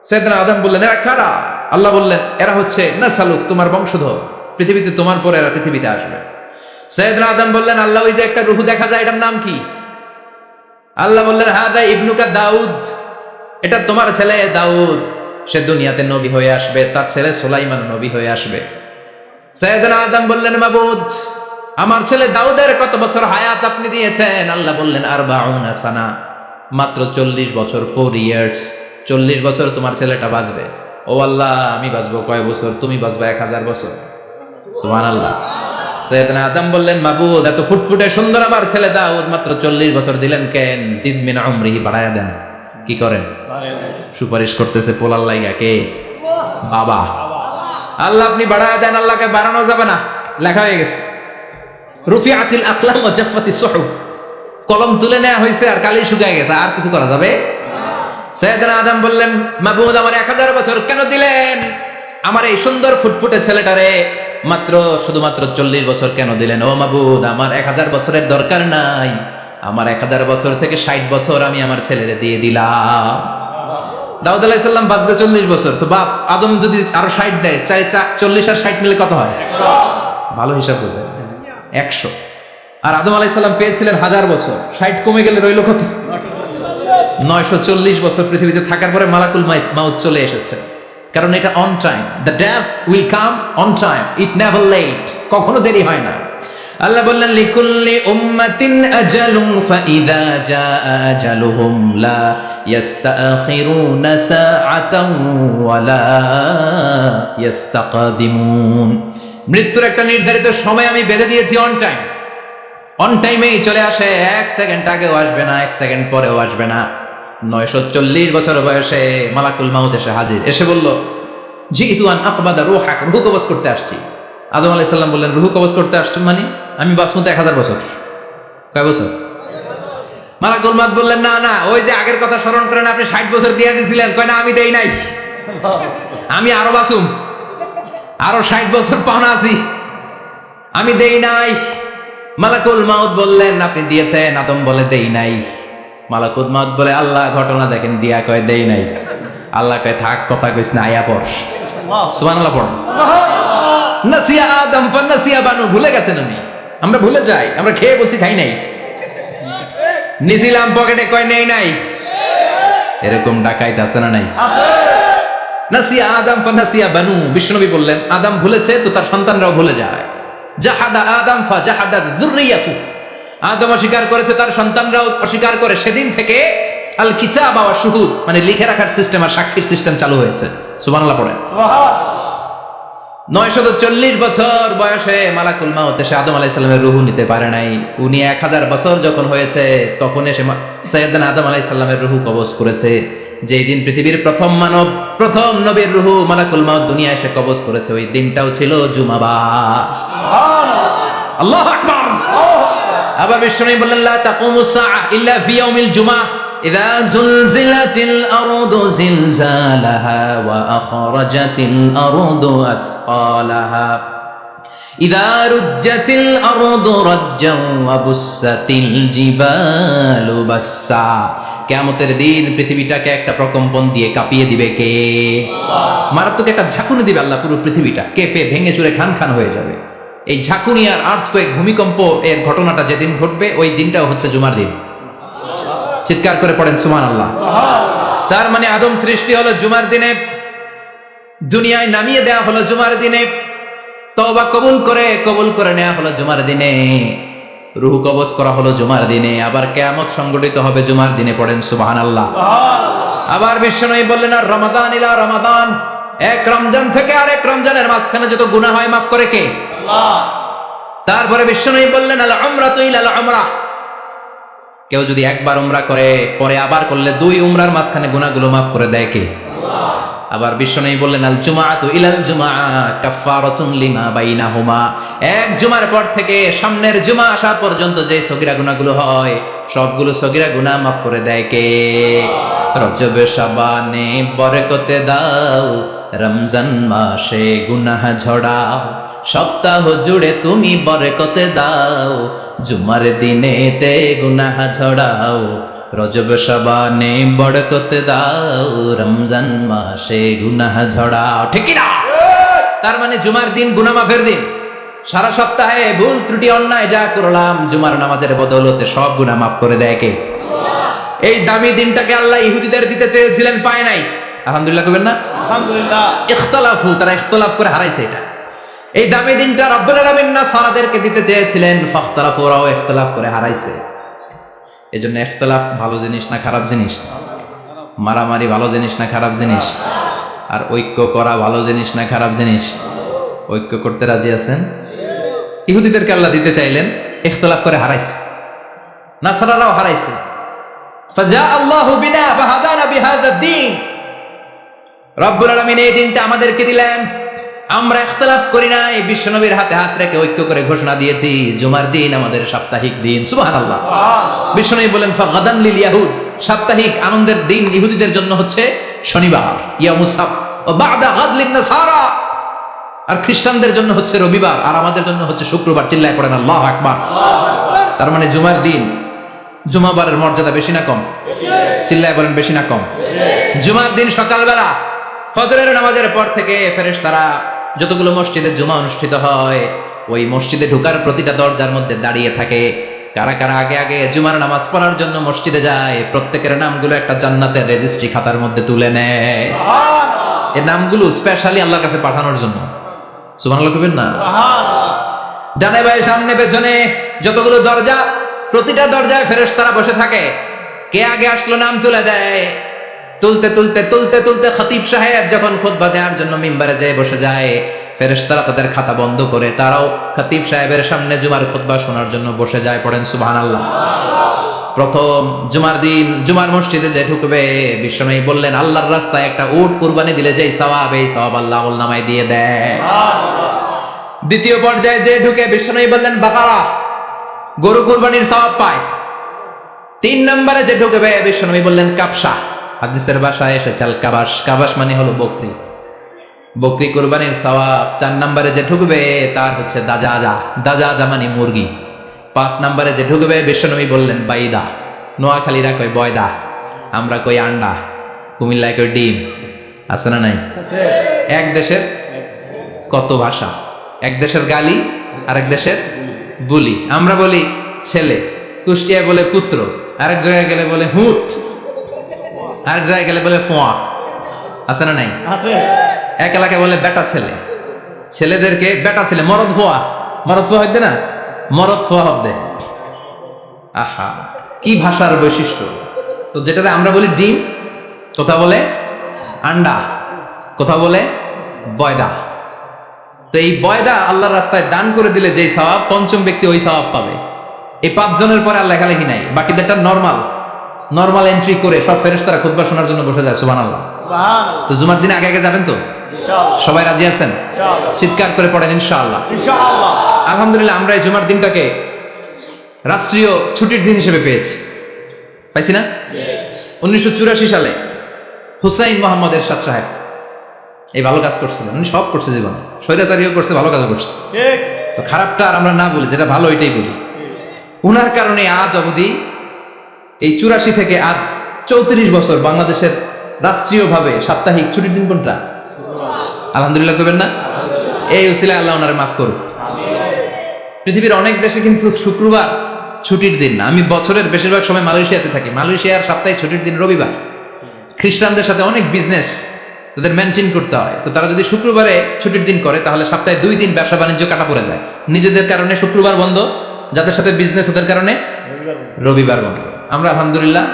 সাইয়েদনা আদম বললেন, এরা কারা? আল্লাহ বললেন, এরা হচ্ছে নাসালুক, তোমার বংশধর, পৃথিবীতে তোমার পরে এরা পৃথিবীতে আসবে। সাইয়েদনা আদম বললেন, আল্লাহ ওই যে একটা রূহ দেখা যায়, এটার নাম কি? আল্লাহ বললেন, হাদা ইবনুকা দাউদ, এটা তোমার ছেলে দাউদ, সে দুনিয়াতে নবী হয়ে আসবে, তার ছেলে সুলাইমান নবী হয়ে আসবে। সাইয়েদনা আদম বললেন, মাবুদ, আমার ছেলে দাউদের কত বছর হায়াত আপনি দিয়েছেন? আল্লাহ বললেন, 40 সানা, মাত্র 40 বছর, 4 ইয়ার্স, 40 বছর তোমার ছেলেটা বাঁচবে। ও আল্লাহ, আমি বাঁচবো কয় বছর? তুমি বাঁচবা 1000 বছর। সুবহানাল্লাহ। সাইয়েদনা আদম বললেন, মাবুদ এত ফুটফুটে সুন্দর আমার ছেলে দাউদ মাত্র 40 বছর দিলেন কেন? জিদ মিন উমরিহি, বাড়ায়া দেন। কি করেন? সুপারিশ করতেছে পোলার লাইগা। কে? বাবা। আল্লাহ আপনি বাড়ায়া দেন। আল্লাহকে বাড়ানো যাবে না, লেখা হয়ে গেছে। রুফিআতিল আকলাম ওয়া জাফফাতিস সুহুফ, কলম তুলে নেওয়া হয়েছে আর কালি শুকায় গেছে, আর কিছু করা যাবে? সাইয়েদনা আদম বললেন, মাবুদ আমার 1000 বছর কেন দিলেন? আমার এই সুন্দর ফুটফুটে ছেলেটারে শুধুমাত্র 40 বছর কেন দিলেন? ও মাবুদ, আমার 1000 বছরের দরকার নাই, আমার 1000 বছর থেকে 60 বছর আমি আমার ছেলেরে দিয়ে দিলাম। দাউদ আলাইহিস সালাম বাঁচবে 40 বছর, তো বাপ আদম যদি আরো 60 দেয়, 40 আর 60 মিলে কত হয়? 100। ভালো হিসাব বোঝে, 100। আর আদম আলাইহিস সালাম পেয়েছিলেন 1000 বছর, 60 কমে গেলে রইল কত? 940 বছর পৃথিবীতে থাকার পরে মালাকুল মাউত চলে এসেছে। কারণ এটা on time, the death will come on time, it never late, কখনো দেরি হয় না। আল্লাহ বললেন, লিকুল্লি উম্মাতিন আজালুন ফাইযা জাআ আজালুহুম লা ইস্তাখিরুনা সাআতান ওয়া লা ইস্তাকদিমুন। মৃত্যুর একটা নির্ধারিত সময় আমি বেঁধে দিয়েছি, অন টাইম। অন টাইমেই চলে আসে, 1 সেকেন্ড আগেও আসবে না, 1 সেকেন্ড পরেও আসবে না। 940 বছর বয়সে মালাকুল মাউত এসে হাজির, এসে বলল, জিতু আন আকবাদা রূহাক, রূহ কবজ করতে আসছি। আদম আলাইহিস সালাম বললেন, রূহ কবজ করতে আসছো মানে? আমি বাঁচবো 1000 বছর। কয় বছর? মালাকুল মাউত বললেন, না না, ওই যে আগের কথা স্মরণ করেন, আপনি 60 বছর দিয়ে দিয়েছিলেন। কয় না, আমি দেই নাই, আমি আরো বাঁচুম, আরো 60 বছর পাওনা আছি, আমি দেই নাই। মালাকুল মাউত বললেন, আপনি দিয়েছেন। আদম বলে, দেই নাই। মালাকুল মাউত বলে, আল্লাহ ঘটনা দেখেন, দিয়া কয় দেই নাই। আল্লাহ কয়, থাক, কথা কইস না, আয়া পড়। সুবহানাল্লাহ পড়। নাসিয়া আদম ফানাসিয়া বানু, ভুলে গেছেন উনি। আমরা ভুলে যাই, আমরা খেয়ে বলছি খাই নাই, নিছিলাম পকেটে, কয় নেই নাই। এরকম ডাকাইত আছে না নাই? নাসিয়া আদম ফানাসিয়া বানু। বিশ্বনবী বললেন, আদম ভুলেছে তো তার সন্তানরাও ভুলে যায়। জাহাদা আদম ফাজাহাদাত যুররিয়াতু, আদম অস্বীকার করেছে, তার সন্তানরাও অস্বীকার করে। সেদিন থেকে আল কিতাব ওয়া শুহুদ, মানে লিখে রাখার সিস্টেম আর সাক্ষীর সিস্টেম চালু হয়েছে। সুবহানাল্লাহ পড়েন। 940 বছর বয়সে মালাকুল মাউত এসে আদম আলাইহিস সালামের রূহ নিতে পারে নাই। উনি 1000 বছর যখন হয়েছে তখন এসে সাইয়েদনা আদম আলাইহিস সালামের রূহ কবজ করেছে। যেই দিন পৃথিবীর প্রথম মানব, প্রথম নবীর রূহ মালাকুল মাউত দুনিয়ায় এসে কবজ করেছে, ওই দিনটাও ছিল জুমাবার। আল্লাহু আকবার। আবার বিশ্বনবী বললেন, লা তাকুমুস সাআ ইল্লা ফি ইয়াউমিল জুমআহ ইযা যুলজিলাতিল আরদু জিলজালাহা ওয়া আখরাজাতিল আরদু আসকালাহা ইযা রুজ্জাতিল আরদু রাজ্জান ওয়া বুসাতিল জিবালু বাসসা। কিয়ামতের দিন পৃথিবীটাকে একটা প্রকম্পন দিয়ে কাঁপিয়ে দিবে কে? আল্লাহ। মারাত্মক একটা ঝাঁকুনি দিবে আল্লাহ, পুরো পৃথিবীটা কেঁপে ভেঙে চুরে খান খান হয়ে যাবে। এই ঝাঁকুনি আর আর্থকোয়েক, ভূমিকম্প এর ঘটনাটা যেদিন ঘটবে ওই দিনটাও হচ্ছে জুমার দিন। চিৎকার করে পড়েন সুবহানাল্লাহ। তার মানে আদম সৃষ্টি হলো জুমার দিনে, দুনিয়ায় নামিয়ে দেওয়া হলো জুমার দিনে, তওবা কবুল করে নেওয়া হলো জুমার দিনে, রূহ কবজ করা হলো জুমার দিনে, আবার কিয়ামত সংগঠিত হবে জুমার দিনে। পড়েন সুবহানাল্লাহ। আবার বিশ্বনবী বললেন, আর রমাদান ইলা রমাদান, এক রমজান থেকে আরেক রমজানের মাঝখানে যত গুনাহ হয় মাফ করে কে? আল্লাহ। তারপরে বিশ্বনবী বললেন, আল উমরাতু ইলাল উমরাহ, কেউ যদি একবার উমরা করে পরে আবার করলে 2 উমরার মাঝখানে গুনাহগুলো মাফ করে দেয় কে? আল্লাহ। আবার বিশ্বনবী বললেন, আল জুমআতু ইলাল জুমআহ কাফফারাতুন লিমা বাইনাহুমা, এক জুমার পর থেকে সামনের জুমা আসা পর্যন্ত যে সগীরা গুনাহগুলো হয় সবগুলো সগীরা গুনাহ মাফ করে দেয় কে? রজব শাবানে বরকতে দাও, রমজান মাসে গুনাহ ঝড়াও, সপ্তাহ জুড়ে তুমি বরকতে দাও, জুমার দিনেতে গুনাহ ঝড়াও, রজব শাবানে বরকতে দাও, রমজান মাসে গুনাহ ঝড়াও। ঠিক কি না? তার মানে জুমার দিন গুনাহ মাফের দিন। সারা সপ্তাহে ভুল ত্রুটি অন্যায় যা করলাম জুমার নামাজের বদৌলতে সব গুনাহ মাফ করে দেয় কে? এই দামি দিনটাকে আল্লাহ ইহুদিদের দিতে চেয়েছিলেন, পায় নাই। আলহামদুলিল্লাহ কইবেন না? আলহামদুলিল্লাহ। ইখতিলাফু, তারা ইখতিলাফ করে হারাইছে এটা। এই দামি দিনটা রব্বুল আলামিন নাসারাদেরকে দিতে চেয়েছিলেন, ফাখতালাফু, ওরাও ইখতিলাফ করে হারাইছে। এজন্য ইখতিলাফ ভালো জিনিস না খারাপ জিনিস? মারামারি ভালো জিনিস না খারাপ জিনিস? আর ঐক্য করা ভালো জিনিস না খারাপ জিনিস? ঐক্য করতে রাজি আছেন? ইহুদিদেরকে আল্লাহ দিতে চাইলেন, ইখতিলাফ করে হারাইছে। নাসারারাও হারাইছে। ফাজা আল্লাহু বিনা ফাহাদানা বিহাদা দ্বীন। রব্বুল আলামিন এই দিনটা আমাদেরকে দিলেন, আমরা ইখতিলাফ করি নাই, বিশ্বনবীর হাতে হাত রেখে ঐক্য করে ঘোষণা দিয়েছি জুমার দিন আমাদের সাপ্তাহিক দিন। সুবহানাল্লাহ। বিশ্বনবী বলেন ফাগাদান লিল ইয়াহুদ, সাপ্তাহিক আনন্দের দিন ইহুদিদের জন্য হচ্ছে শনিবার, ইয়ামুস সাbt, ও বাদা গাদ লিন নাসারা, আর খ্রিস্টানদের জন্য হচ্ছে রবিবার, আর আমাদের জন্য হচ্ছে শুক্রবার। চিল্লায় পড়েন আল্লাহু আকবার। তার মানে জুমার দিন, জুমাবারের মর্যাদা বেশি না কম? চিল্লায় বলেন বেশি না কম? জুমার দিন সকালবেলা ফজরের নামাজের পর থেকে ফেরেশতারা যতগুলো মসজিদে জুমা অনুষ্ঠিত হয় ওই মসজিদে ঢোকার প্রতিটা দরজার মধ্যে দাঁড়িয়ে থাকে। কারা কারা আগে আগে জুমার নামাজ পড়ার জন্য মসজিদে যায়, প্রত্যেকের নামগুলো একটা জান্নাতের রেজিস্ট্রি খাতার মধ্যে তুলে নেয়। এই নামগুলো স্পেশালি আল্লাহর কাছে পাঠানোর জন্য। সুবহানাল্লাহ কইবেন না? ডানে বায়ে সামনে পেছনে যতগুলো দরজা, প্রতিটা দরজায় ফেরেশতারা বসে থাকে। কে আগে আসলো নাম তুলে দেয়। তুলতে তুলতে তুলতে তুলতে খতিব সাহেব যখন খুতবা দেওয়ার জন্য মিম্বারে যেয়ে বসে যায়, ফেরেশতারা তাদের খাতা বন্ধ করে তারাও খতিব সাহেবের সামনে জুমার খুতবা শোনার জন্য বসে যায়। পড়েন সুবহানাল্লাহ। প্রথম জুমার দিন জুমার মসজিদে যে ঢুকবে, বিশ্বনবী বললেন আল্লাহর রাস্তায় একটা উট কুরবানি দিলে যেই সওয়াব, এই সওয়াব আল্লাহ আমলনামায় দিয়ে দেয়। দ্বিতীয় পর্যায়ে যে ঢুকে, বিশ্বনবী বললেন বাকারা, গরু কুরবানির সওয়াব পায়। 3 নম্বরে যে ঢুকবে, বিশ্বনবী বললেন কাবসা, হাদিসের ভাষায় এসেছে আল কাবাস, কাবাস মানে হলো বকরি, বকরি কুরবানির সওয়াব। 4 নম্বরে যে ঢুকবে তার হচ্ছে দাজাজা, দাজাজা মানে মুরগি। 5 নম্বরে যে ঢুকবে, বিশ্বনবী বললেন বাইদা, নোয়াখালীরা কই বয়দা, আমরা কই আন্ডা, কুমিল্লায় কই ডিম। আছে না নাই? এক দেশের কত ভাষা, এক দেশের গালি আর এক দেশের বুলি। আমরা বলি ছেলে, কুষ্টিয়ায় বলে পুত্র, আরেক জায়গায় গেলে বলে হুট, আরেক জায়গায় গেলে বলে ফোয়া। আছে না নাই? এক এলাকায় বলে বেটা ছেলে, ছেলেদেরকে বেটা ছেলে, মরদ ফোয়া, মরদ ফোয়া হইতে না, মরদ ফোয়া হবে। আহা, কি ভাষার বৈশিষ্ট্য। তো যেটাতে আমরা বলি ডিম, কোথা বলে আন্ডা, কোথা বলে বয়দা। তো এই বয়দা আল্লাহর রাস্তায় দান করে দিলে যেই সওয়াব, পঞ্চম ব্যক্তি ওই সওয়াব পাবে। এই 5 জনের পরে আর লেখালেখি নাই, বাকিদেরটা নরমাল এন্ট্রি করে সব ফেরেশতারা খুতবা শোনার জন্য বসে যায়। সুবহানাল্লাহ। তো জুমার দিনে আগে আগে যাবেন তো? সবাই রাজি আছেন? চিৎকার করে পড়েন ইনশাআল্লাহ। আলহামদুলিল্লাহ, আমরা এই জুমার দিনটাকে রাষ্ট্রীয় ছুটির দিন হিসেবে পেয়েছি, পাইছি না? 1984 সালে হুসাইন মোহাম্মদ এরশাদ সাহেব এই ভালো কাজ করছিলেন। উনি সব করছে জীবনে, স্বৈরাচারীও করছে, ভালো কাজও করছে। তো খারাপটা আর আমরা না বলি, যেটা ভালো ওইটাই বলি। উনার কারণে আজ অবধি, এই 84 থেকে আজ 34 বছর বাংলাদেশের রাষ্ট্রীয়ভাবে সাপ্তাহিক ছুটির দিন কোনটা? আলহামদুলিল্লাহ করবেন না? এই উসিলায় আল্লাহ ওনারে মাফ করুন। পৃথিবীর অনেক দেশে কিন্তু শুক্রবার ছুটির দিন না। আমি বছরের বেশিরভাগ সময় মালয়েশিয়াতে থাকি। মালয়েশিয়ার সাপ্তাহিক ছুটির দিন রবিবার। খ্রিস্টানদের সাথে অনেক বিজনেস তাদের মেনটেন করতে হয়। তো তারা যদি শুক্রবারে ছুটির দিন করে, তাহলে সপ্তাহে 2 দিন ব্যবসা বাণিজ্য কাটা পড়ে যায়। নিজেদের কারণে শুক্রবার বন্ধ, যাদের সাথে বিজনেস ওদের কারণে রবিবার বন্ধ। আমরা আলহামদুলিল্লাহ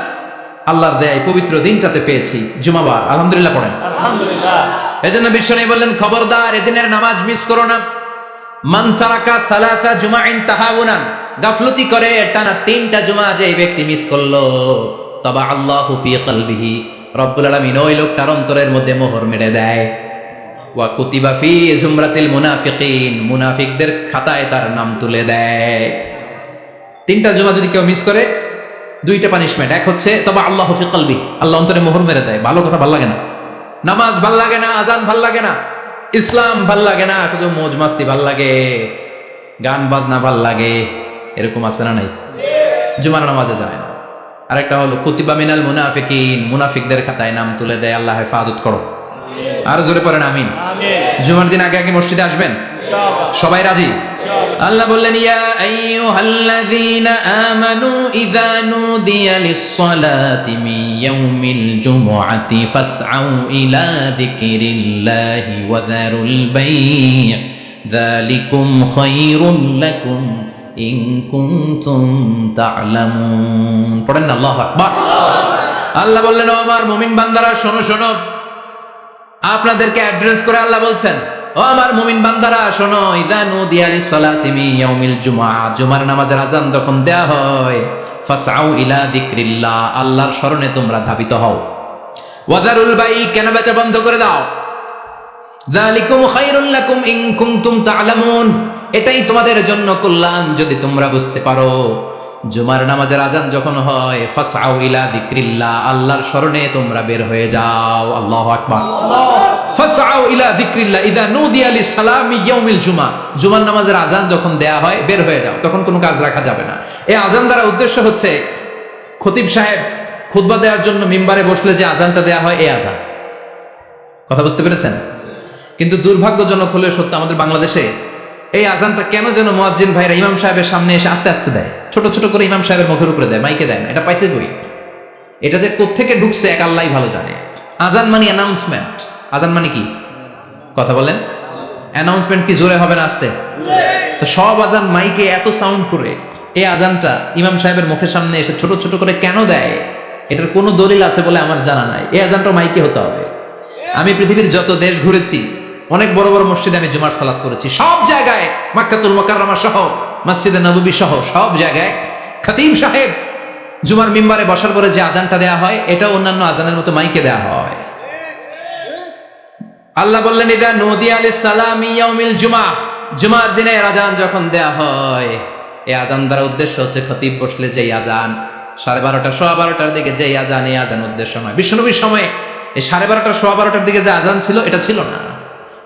আল্লাহর দেয় পবিত্র দিনটাতে পেয়েছি জুমাবার। আলহামদুলিল্লাহ পড়েন আলহামদুলিল্লাহ। এজন্য বিশ্বনবী বললেন খবরদার এদিনের নামাজ মিস করো না। মান তারাকা সালাসা জুমাইন তাহাউনান, গাফলতি করে টানা 3টা জুমা যে ব্যক্তি মিস করলো, তাবা আল্লাহু ফি কলবিহি, রব্বুল আলামিন ওই লোকটার অন্তরের মধ্যে মোহর মেরে দেয়। ওয়া কুতিবা ফি জুমরাতিল মুনাফিকিন, মুনাফিকদের খাতায় তার নাম তুলে দেয়। 3টা জুমা যদি কেউ মিস করে, 2টা পানিশমেন্ট। এক হচ্ছে তবা আল্লাহু ফি কলবি, আল্লাহ অন্তরে মোহর মেরে দেয়। ভালো কথা ভাল লাগে না, নামাজ ভাল লাগে না, আজান ভাল লাগে না, ইসলাম ভাল লাগে না, শুধু মौज মাস্তি ভাল লাগে, গান বাজনা ভাল লাগে, এরকম আছে না নাই? জুমার নামাজে যায় না। আরেকটা হলো কুতিবা মিনাল মুনাফিকিন, মুনাফিকদের খাতায় নাম তুলে দেয়। আল্লাহ হেফাজত করো। আর জোরে পড়েন আমিন। জুমার দিন আগে আগে মসজিদে আসবেন সবাই? রাজি? আল্লাহ বললেন ইয়া আইয়ুহাল্লাযীনা আমানু ইযা নুদিয়া লিস-সালাতি মিন ইয়াউমিল জুমুআতি ফাসআউ ইলা যিকরিল্লাহি ওয়া যারুল বাই', যালিকুম খায়রুল লাকুম ইন কুনতুম তা'লামুন। পড়েন না আল্লাহু আকবার। আল্লাহ বললেন ও আমার মুমিন বান্দারা শোনো শোনো, আপনাদেরকে অ্যাড্রেস করে আল্লাহ বলছেন ও আমার মুমিন বান্দারা শোনো, ইযা নুদিয়া লিস-সালাতি মিন ইয়াউমিল জুমআ, জুমার নামাজের আযান যখন দেয়া হয়, ফাসআউ ইলা যিকরিল্লাহ, আল্লাহর স্মরণে তোমরা ধাবিত হও। ওয়াযারুল বাই, কেনা বেচা বন্ধ করে দাও। যালিকুম খায়রুল লাকুম ইন কুনতুম তা'লামুন, এটাই তোমাদের জন্য কল্যাণ যদি তোমরা বুঝতে পারো। জুমার নামাজের আযান যখন হয়, ফাসআউ ইলা যিকরিল্লাহ, আল্লাহর স্মরণে তোমরা বের হয়ে যাও। আল্লাহু আকবার। ফাসআউ ইলা যিকরিল্লাহ ইযা নুদিয়া লিস-সালামি ইয়াউমিল জুমআ, জুমার নামাজের আযান যখন দেয়া হয় বের হয়ে যাও, তখন কোনো কাজ রাখা যাবে না। এই আযান দ্বারা উদ্দেশ্য হচ্ছে খতিব সাহেব খুতবা দেওয়ার জন্য মিম্বারে বসলে যে আযানটা দেয়া হয়, এই আযান। কথা বুঝতে পেরেছেন? কিন্তু দুর্ভাগ্যজনক হলে সত্য, আমাদের বাংলাদেশে এই আযানটা কেন যেন মুয়াজ্জিন ভাইরা ইমাম সাহেবের সামনে এসে আস্তে আস্তে দেয়, ছোট ছোট করে ইমাম সাহেবের মুখের উপরে দেয়, মাইকে দেয় না। এটা পাইছে কই? এটা যে কোত্থেকে ঢুকছে এক আল্লাহই ভালো জানে। আযান মানে অ্যানাউন্সমেন্ট। আযান মানে কি? কথা বলেন। অ্যানাউন্সমেন্ট কি জোরে হবে না আস্তে? তো সব আযান মাইকে এত সাউন্ড করে, এই আযানটা ইমাম সাহেবের মুখের সামনে এসে ছোট ছোট করে কেন দেয়? এটার কোনো দলিল আছে বলে আমার জানা নাই। এই আযানটা মাইকে হতে হবে। আমি পৃথিবীর যত দেশ ঘুরেছি, অনেক বড় বড় মসজিদে আমি জুমার সালাত করেছি, সব জায়গায় মক্কাতুল মুকাররমা সহ মসজিদে নববী সহ সব জায়গায় খতিব সাহেব জুমার মিম্বারে বসার পরে যে আযানটা দেয়া হয়, এটা অন্যান্য আযানের মতো মাইকে দেয়া হয়। আল্লাহ বললেন, ইযা নুদিয়া লিস-সালামি ইয়াউমিল জুমআ, জুমার দিনে আযান যখন দেয়া হয়, এই আযান দ্বারা উদ্দেশ্য হচ্ছে খতিব বসলে যেই আযান 12:30 12:15 দিকে যেই আযান, এই আযান উদ্দেশ্য নয়। বিশ্বনবীর সময় এই 12:30 12:15 দিকে যে আযান ছিল, এটা ছিল না।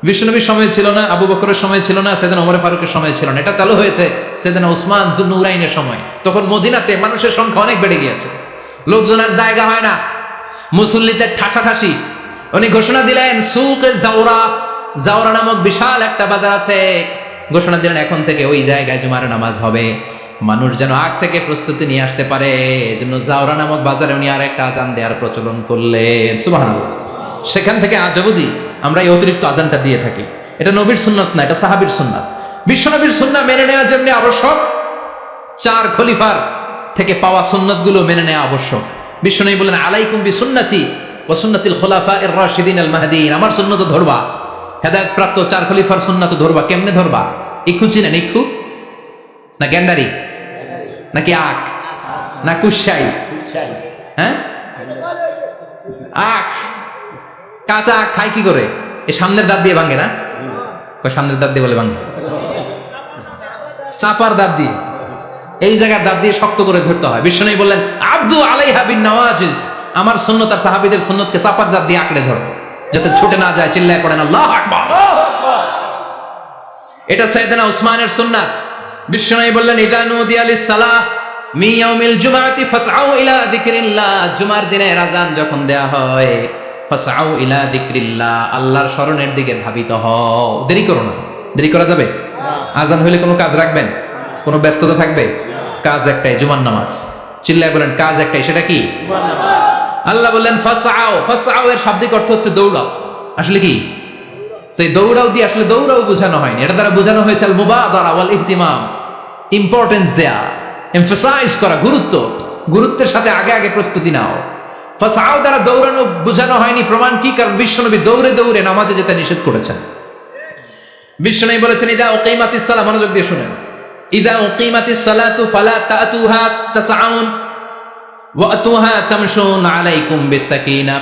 বিশ্বনবীর সময় ছিল না, আবু বকরের সময় ছিল না, সাইয়েদনা ওমর ফারুকের সময় ছিল না। এটা চালু হয়েছে সাইয়েদনা উসমান যুন্নুরাইনের সময়। তখন মদিনাতে মানুষের সংখ্যা অনেক বেড়ে গিয়েছে, লোকজনের জায়গা হয় না, মুসল্লিদের ঠাসাঠাসি। উনি ঘোষণা দিলেন, সুকে জাওরা, জাওরা নামক বিশাল একটা বাজার আছে, ঘোষণা দিলেন এখন থেকে ওই জায়গায় জুমার নামাজ হবে। মানুষ যেন আগ থেকে প্রস্তুতি নিয়ে আসতে পারে, এজন্য জাওরা নামক বাজারে উনি আর একটা আযান দেওয়ার প্রচলন করলেন। সুবহানাল্লাহ। সেখান থেকে আজ অবধি আমরা এই অতিরিক্ত আযানটা দিয়ে থাকি। এটা নবীর সুন্নাত না, এটা সাহাবীর সুন্নাত। বিশ্বনবীর সুন্নাহ মেনে নেওয়া যেমনি আবশ্যক, 4 খলিফার থেকে পাওয়া সুন্নাতগুলো মেনে নেওয়া আবশ্যক। বিশ্বনবী বলেন, আলাইকুম বিসুন্নতি ওয়া সুন্নাতিল খুলাফায়ে রাশিদিন আল মাহদিয়িন, আমার সুন্নাত ধরবা, হেদায়েত প্রাপ্ত 4 খলিফার সুন্নাত ধরবা। কেমনে ধরবা? ইক্ষু চিনেন? ইক্ষু না গ্যান্ডারি নাকি আখ না কুশাই? হ্যাঁ, আখ। কাঁচা আখ খায় কি করে? এই সামনের দাঁত দিয়ে ভাঙে না? সামনের দাঁত দিয়ে বলে ভাঙে, চাপার দাঁত দিয়ে, এই জায়গার দাঁত দিয়ে শক্ত করে ধরতে হয়। বিশ্বনবী বললেন, আব্দু আলাইহা বিন নওয়াজিজ, আমার সুন্নাত আর সাহাবীদের সুন্নাতকে চাপার দাঁত দিয়ে আঁকড়ে ধরো, যাতে ছুটে না যায়। চিল্লায় পড়েন আল্লাহু আকবার। এটা সাইয়েদনা উসমানের সুন্নাত। বিশ্বনবী বললেন, ইযা নুদিয়া লিস-সালাহ মিন ইয়াউমিল জুমআতি ফাসআউ ইলা যিকরিল্লাহ, জুমার দিনের আযান যখন দেয়া হয়, ফাসআউ ইলা যিকরিল্লাহ, আল্লাহর স্মরণের দিকে ধাবিত হও। দেরি করো না। দেরি করা যাবে? আযান হইলে কোনো কাজ রাখবেন? কোনো ব্যস্ততা থাকবে? কাজ একটাই, জুমার নামাজ। চিল্লায় বলেন, কাজ একটাই, সেটা কি? জুমার নামাজ। আল্লাহ বললেন ফাসআউ, ফাসআউ এর শাব্দিক অর্থ হচ্ছে দৌড়াও। আসলে কি? তো এই দৌড়াও দিয়ে আসলে দৌড়াও বোঝানো হয়নি, এটা দ্বারা বোঝানো হয়েছে আল মুবাদারা ওয়াল ইহতিমাম, ইম্পর্টেন্স দেয়া, এমফাসাইজ করা, গুরুত্ব, গুরুত্বের সাথে আগে আগে প্রস্তুতি নাও। ফাসআউ দ্বারা দৌড়ানো বোঝানো হয়নি। প্রমাণ কি? কারণ বিশ্বনবী দৌড়ে দৌড়ে নামাজে যেতে নিষেধ করেছেন। বিশ্বনবী বলেছেন, ইযা উকিমাতিস সালাহ, মনোযোগ দিয়ে শুনেন, ইযা উকিমাতিস সালাতু ফালা তাতুহা তাসআউন ওয়া আতুহা তামশুন আলাইকুম বিসাকিনা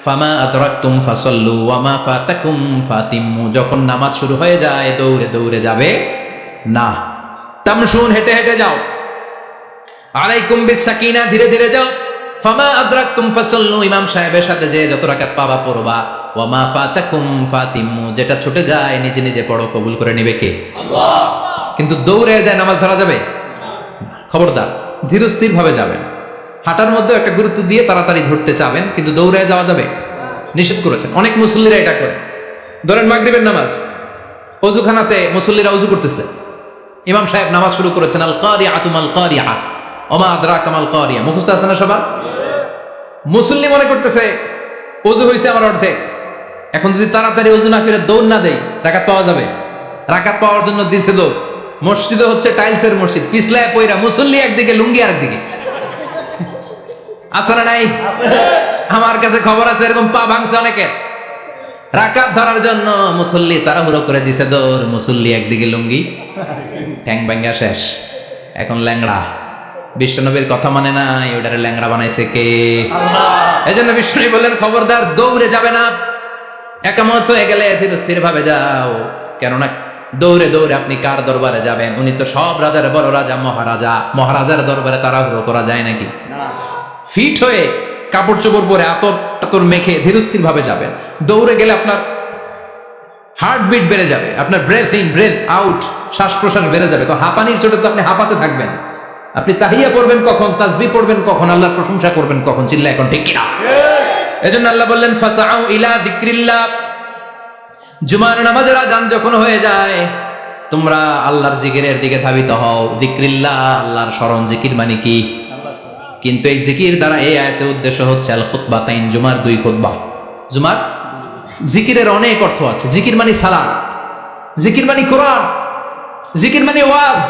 ফামা আদরাকতুম ফাসাল্লু ওয়া মা ফাতাকুম ফাতিম্মু, যখন নামাজ শুরু হয়ে যায় দৌড়ে দৌড়ে যাবে না। তামশুন, হেঁটে হেঁটে যাও। আলাইকুম বিসাকিনা, ধীরে ধীরে যাও। ফামা আদরাকতুম ফাসাল্লু, ইমাম সাহেবের সাথে যে যত রাকাত পাবা পড়বা। ওয়া মা ফাতাকুম ফাতিম্মু, যেটা ছুটে যায় নিজে নিজে পড়ো, কবুল করে নেবে কে? আল্লাহ। কিন্তু দৌড়ে যায় নামাজ ধরা যাবে? খবরদার, ধীরস্থির ভাবে যাবেন। হাঁটার মধ্যে একটা গুরুত্ব দিয়ে তাড়াতাড়ি ধরতে চাবেন, কিন্তু দৌড়ে যাওয়া যাবে? নিষেধ করেছেন। অনেক মুসল্লিরা এটা করে। ধরেন মাগরিবের নামাজ, ওযুখানাতে মুসল্লিরা ওযু করতেছে, ইমাম সাহেব নামাজ শুরু করেছেন, আল কারিআতু মাল কারিআ ওমা আদরাকা মাল কারিআ, মুখস্থ আছে না সবার? মুসল্লি মনে করতেছে ওযু হইছে আমার অর্ধেক, এখন যদি তাড়াতাড়ি ওযু না করে দৌড় না দেই রাকাত পাওয়া যাবে? রাকাত পাওয়ার জন্য দিছে দৌড়। মসজিদে হচ্ছে টাইলসের মসজিদ, পিছলায় পয়রা মুসল্লি একদিকে, লুঙ্গি আরেকদিকে। আছে না নাই? আমার কাছে খবর আছে এরকম পা ভাঙছে অনেকের। রাকাত ধরার জন্য মুসল্লি তাড়াহুড়ো করে দিছে দৌড়, মুসল্লি একদিকে লুঙ্গি, ঠ্যাং ভাঙ্গা শেষ, এখন ল্যাংড়া। বিশ্বনবীর কথা মানে নাই, ওটারে ল্যাংড়া বানাইছে কে? এই জন্য বিশ্বনবী বললেন, খবরদার দৌড়ে যাবে না, একামত হয়ে গেলে ধীরস্থির ভাবে যাও। কেননা দৌড়ে দৌড়ে আপনি কার দরবারে যাবেন? উনি তো সব রাজার বড় রাজা, মহারাজা। মহারাজার দরবারে তাড়াহুড়ো করা যায় নাকি? ফিট হয়ে কাপড় চোপড় পরে আতর মেখে ধীরস্থির ভাবে যাবেন। দৌড়ে গেলে আপনার হার্টবিট বেড়ে যাবে, আপনার ব্রেথ ইন ব্রেথ আউট, শ্বাস প্রশ্বাস বেড়ে যাবে। তো হাঁপানির চোটে তো আপনি হাঁপাতে থাকবেন। আপনি তাহিয়া পড়বেন কখন, তাসবিহ পড়বেন কখন, আল্লাহর প্রশংসা করবেন কখন? চিল্লা এখন ঠিক কিনা? এজন্য আল্লাহ বললেন ফাসাউ ইলা যিকরিল্লাহ, জুমার নামাজের আযান যখন হয়ে যায় তোমরা আল্লাহর জিকিরের দিকে ধাবিত হও। যিকরিল্লাহ, আল্লাহর স্মরণ। জিকির মানে কি? কিন্তু এই জিকির দ্বারা এই আয়াতের উদ্দেশ্য হচ্ছে আল খুতবাতাইন, জুমার 2 খুতবা। জুমার জিকিরের অনেক অর্থ আছে। জিকির মানে সালাত, জিকির মানে কোরআন, জিকির মানে ওয়াজ,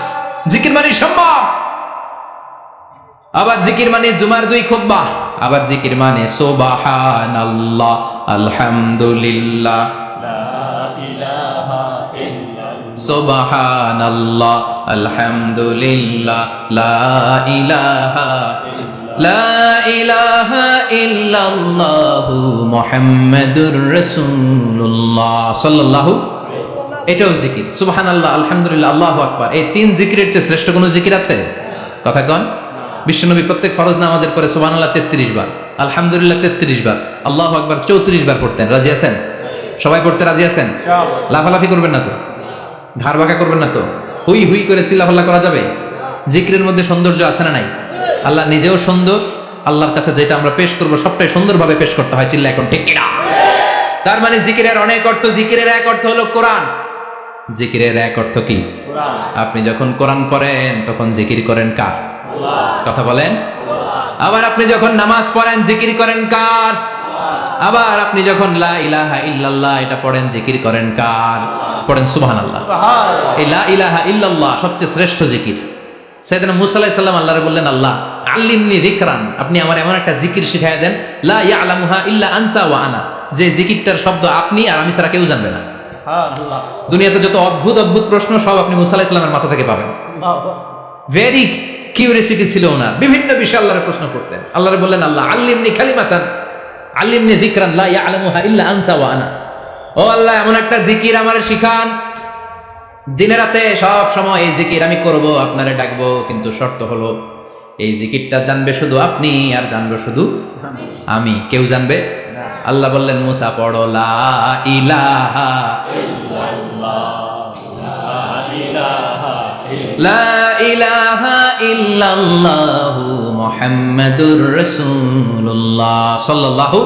জিকির মানে সম্মান। আবার জিকির মানে জুমার 2 খুতবা। আবার জিকির মানে সুবহানাল্লাহ, আলহামদুলিল্লাহ, সুবহানাল্লাহ, আলহামদুলিল্লাহ, লা ইলাহা ইল্লাল্লাহু মুহাম্মাদুর রাসূলুল্লাহ সাল্লাল্লাহু। এটাও জিকির। সুবহানাল্লাহ, আলহামদুলিল্লাহ, আল্লাহু আকবার। এই 3 জিকিরের চেয়ে শ্রেষ্ঠ কোনো জিকির আছে? কথা কন। বিশ্বনবী প্রত্যেক ফরজ নামাজের পরে সুবহানাল্লাহ 33 বার, আলহামদুলিল্লাহ 33 বার, আল্লাহু আকবার 34 বার পড়তেন। রাজি আছেন? সবাই পড়তে রাজি আছেন? লাফালাফি করবেন না তো, ঘাড় বাঁকা করবেন না তো, হুই হুই করে চিল্লাফাল্লা করা যাবে? জিকিরের মধ্যে সৌন্দর্য আছে না নাই? আল্লাহ নিজেও সুন্দর, আল্লাহর কাছে যেটা আমরা পেশ করবো সবটাই সুন্দরভাবে পেশ করতে হয়। চিল্লা এখন ঠিক কিনা? তার মানে জিকিরের অনেক অর্থ। জিকিরের এক অর্থ হলো কোরআন। জিকিরের এক অর্থ কি? আপনি যখন কোরআন পড়েন তখন জিকির করেন কার? কথা বলেন। আবার আপনি যখন নামাজ পড়েন জিকির করেন কার? আবার আপনি যখন লা ইলাহা ইল্লাল্লাহ এটা পড়েন জিকির করেন কার? পড়েন সুবহানাল্লাহ। এই লা ইলাহা ইল্লাল্লাহ সবচেয়ে শ্রেষ্ঠ জিকির। সাইয়েদনা মুসা আলাইহিস সালাম আল্লাহরে বললেন, আল্লাহ আল্লিমনি যিকরান, আপনি আমার এমন একটা জিকির শিখাইয়া দেন লা ইয়ালামুহা ইল্লা আনতা ওয়া আনা, যে জিকিরটার শব্দ আপনি আর আমি ছাড়া কেউ জানবে না। দুনিয়াতে যত অদ্ভুত অদ্ভুত প্রশ্ন সব আপনি মুসা আলাইহিস সালামের মাথা থেকে পাবেন। ভেরি কিউরিয়াসিটি ছিল ওনার, বিভিন্ন বিষয়ে আল্লাহর প্রশ্ন করতেন। আল্লাহরে বললেন, আল্লাহ আল্লিমনি কালিমাতান আল্লিমনি যিকরান লা ইয়ালামুহা ইল্লা আনতা ওয়া আনা, ও আল্লাহ এমন একটা জিকির আমারে শিখান, দিনে রাতে সব সময় এই জিকির আমি করব, আপনারে ডাকবো, কিন্তু শর্ত হলো এই জিকিরটা জানবে শুধু আপনি আর জানবো শুধু আমি, কেউ জানবে না। আল্লাহ বললেন, মুসা পড়ো লা ইলাহা লা ইলাহা ইল্লাল্লাহু মুহাম্মাদুর রাসূলুল্লাহ সাল্লাল্লাহু।